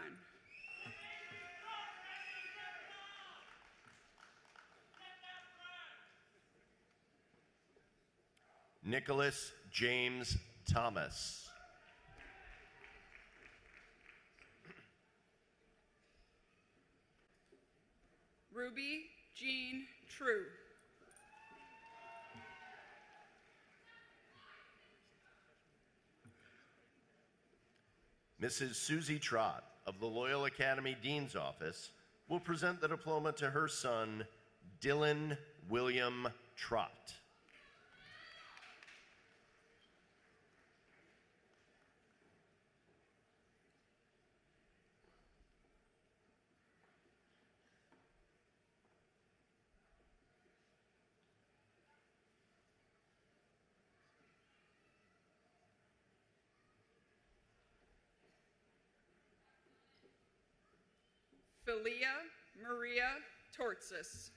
Nicholas James Thomas. Ruby Jean True. Mrs. Susie Trott of the Loyola Academy Dean's Office will present the diploma to her son, Dylan William Trott. Philia Maria Tortsis.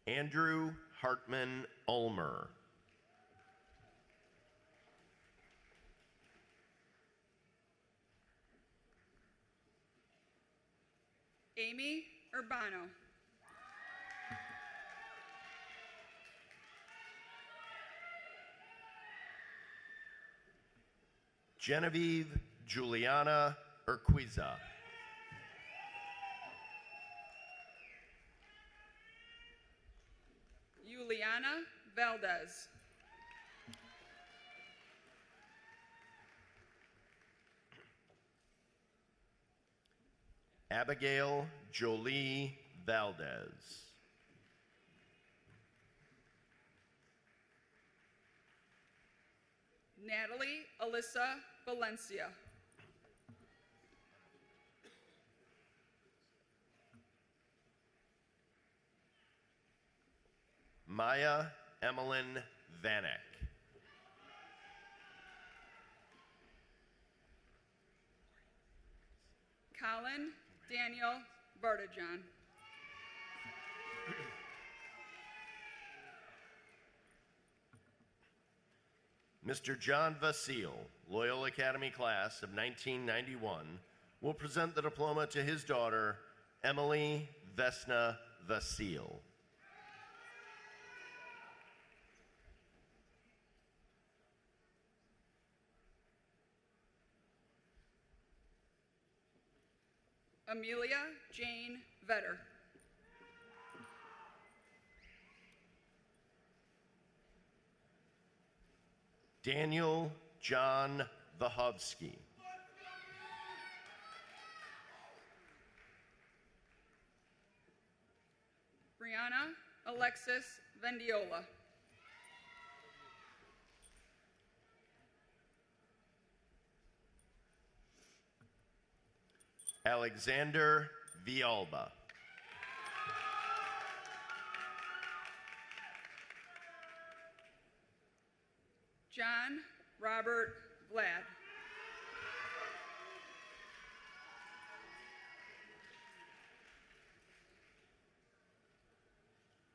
Andrew Hartman Ulmer. Amy Urbano. Genevieve Juliana Urquiza. Juliana Valdez. Abigail Jolie Valdez. Natalie Alyssa Valencia. Maya Emmeline Vanek. Colin Daniel Vardajan. Mr. John Vasile, Loyola Academy class of 1991, will present the diploma to his daughter, Emily Vesna Vasile. Amelia Jane Vetter. Daniel John Vahovsky. Brianna Alexis Vendiola. Alexander Vialba. John Robert Vlad.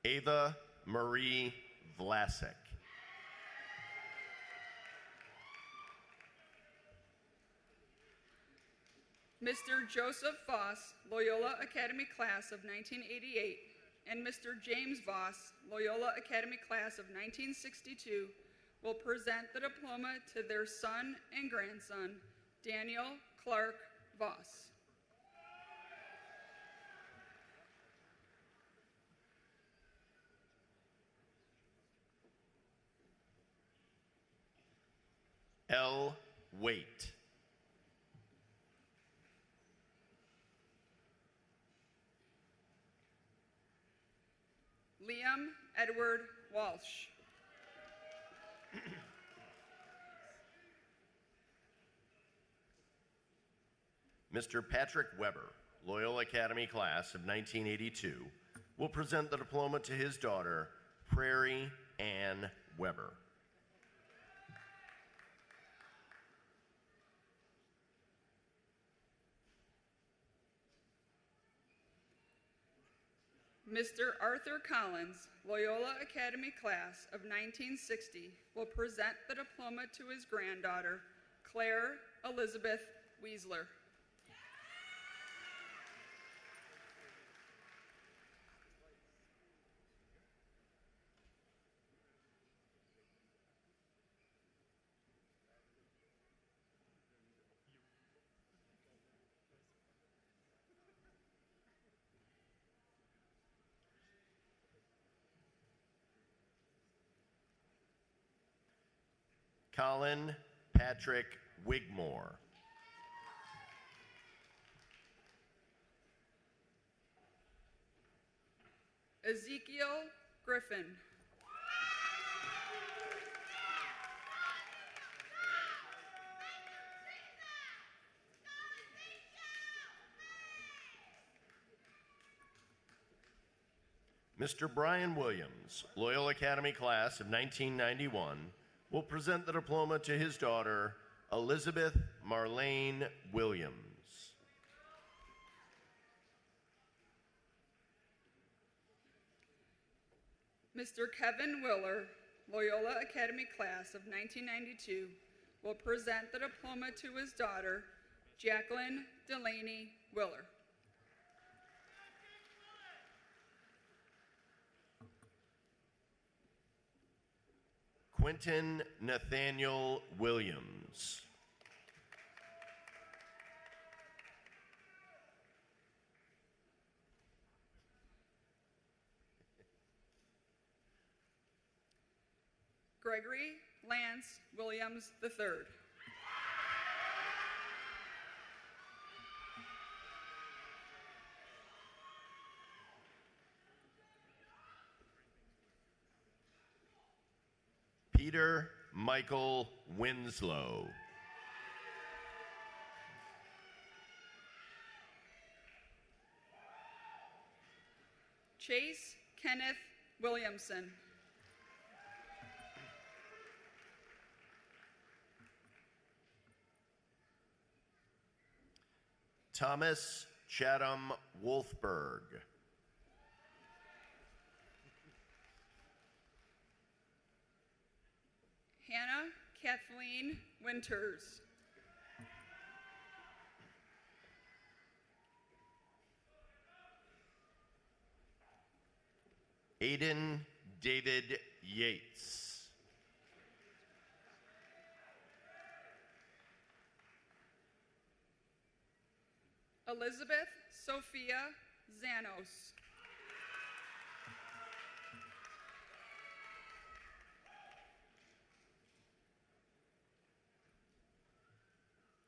Ava Marie Vlasek. Mr. Joseph Voss, Loyola Academy class of 1988, and Mr. James Voss, Loyola Academy class of 1962, will present the diploma to their son and grandson, Daniel Clark Voss. L. Waite. Liam Edward Walsh. Mr. Patrick Weber, Loyola Academy class of 1982, will present the diploma to his daughter, Prairie Ann Weber. Mr. Arthur Collins, Loyola Academy class of 1960, will present the diploma to his granddaughter, Claire Elizabeth Weisler. Colin Patrick Wigmore. Ezekiel Griffin. Mr. Brian Williams, Loyola Academy class of 1991, will present the diploma to his daughter, Elizabeth Marlene Williams. Mr. Kevin Willer, Loyola Academy class of 1992, will present the diploma to his daughter, Jacqueline Delaney Willer. Quentin Nathaniel Williams. Gregory Lance Williams III. Peter Michael Winslow. Chase Kenneth Williamson. Thomas Chatham Wolfberg. Hannah Kathleen Winters. Aiden David Yates. Elizabeth Sophia Zanos.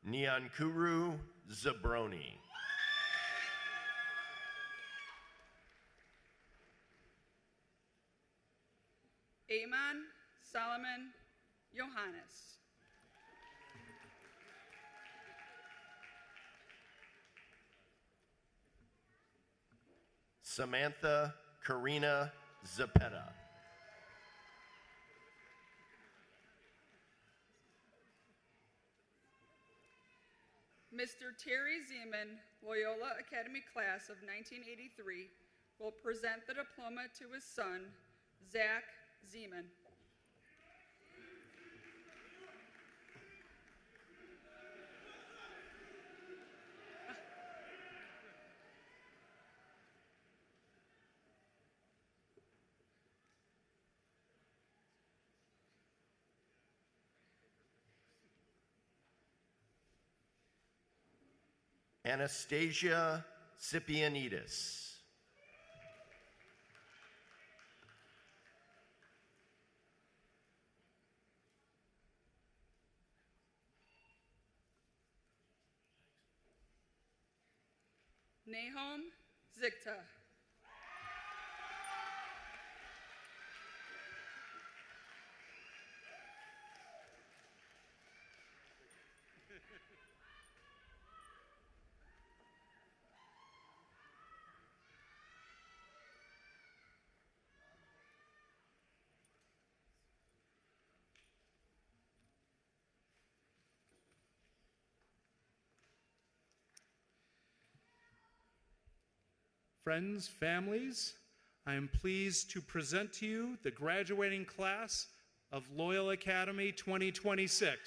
Nyankuru Zabroni. Amon Solomon Johannes. Samantha Karina Zapeta. Mr. Terry Zeman, Loyola Academy class of 1983, will present the diploma to his son, Zach Zeman. Anastasia Scipianidis. Nahom Zikta. Friends, families, I am pleased to present to you the graduating class of Loyola Academy 2026.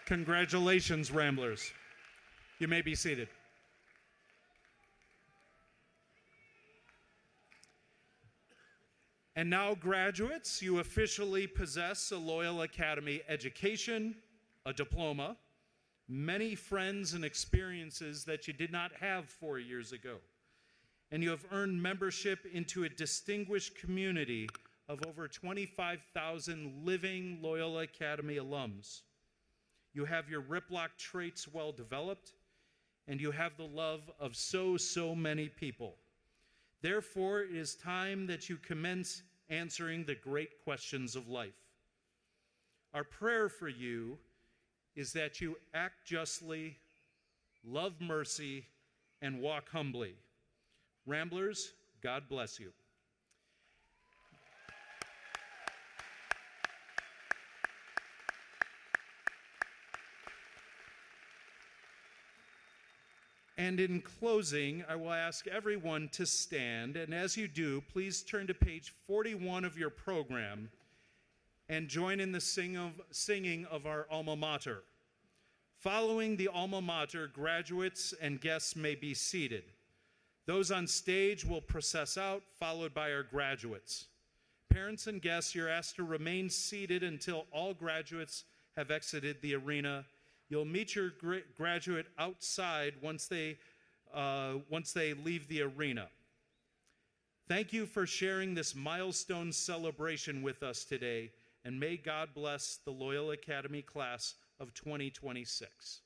Congratulations, Ramblers. You may be seated. And now, graduates, you officially possess a Loyola Academy education, a diploma, many friends and experiences that you did not have 4 years ago. And you have earned membership into a distinguished community of over 25,000 living Loyola Academy alums. You have your Riplock traits well developed, and you have the love of so many people. Therefore, it is time that you commence answering the great questions of life. Our prayer for you is that you act justly, love mercy, and walk humbly. Ramblers, God bless you. And in closing, I will ask everyone to stand, and as you do, please turn to page 41 of your program and join in the singing of our alma mater. Following the alma mater, graduates and guests may be seated. Those on stage will process out, followed by our graduates. Parents and guests, you're asked to remain seated until all graduates have exited the arena. You'll meet your graduate outside once they leave the arena. Thank you for sharing this milestone celebration with us today, and may God bless the Loyola Academy class of 2026.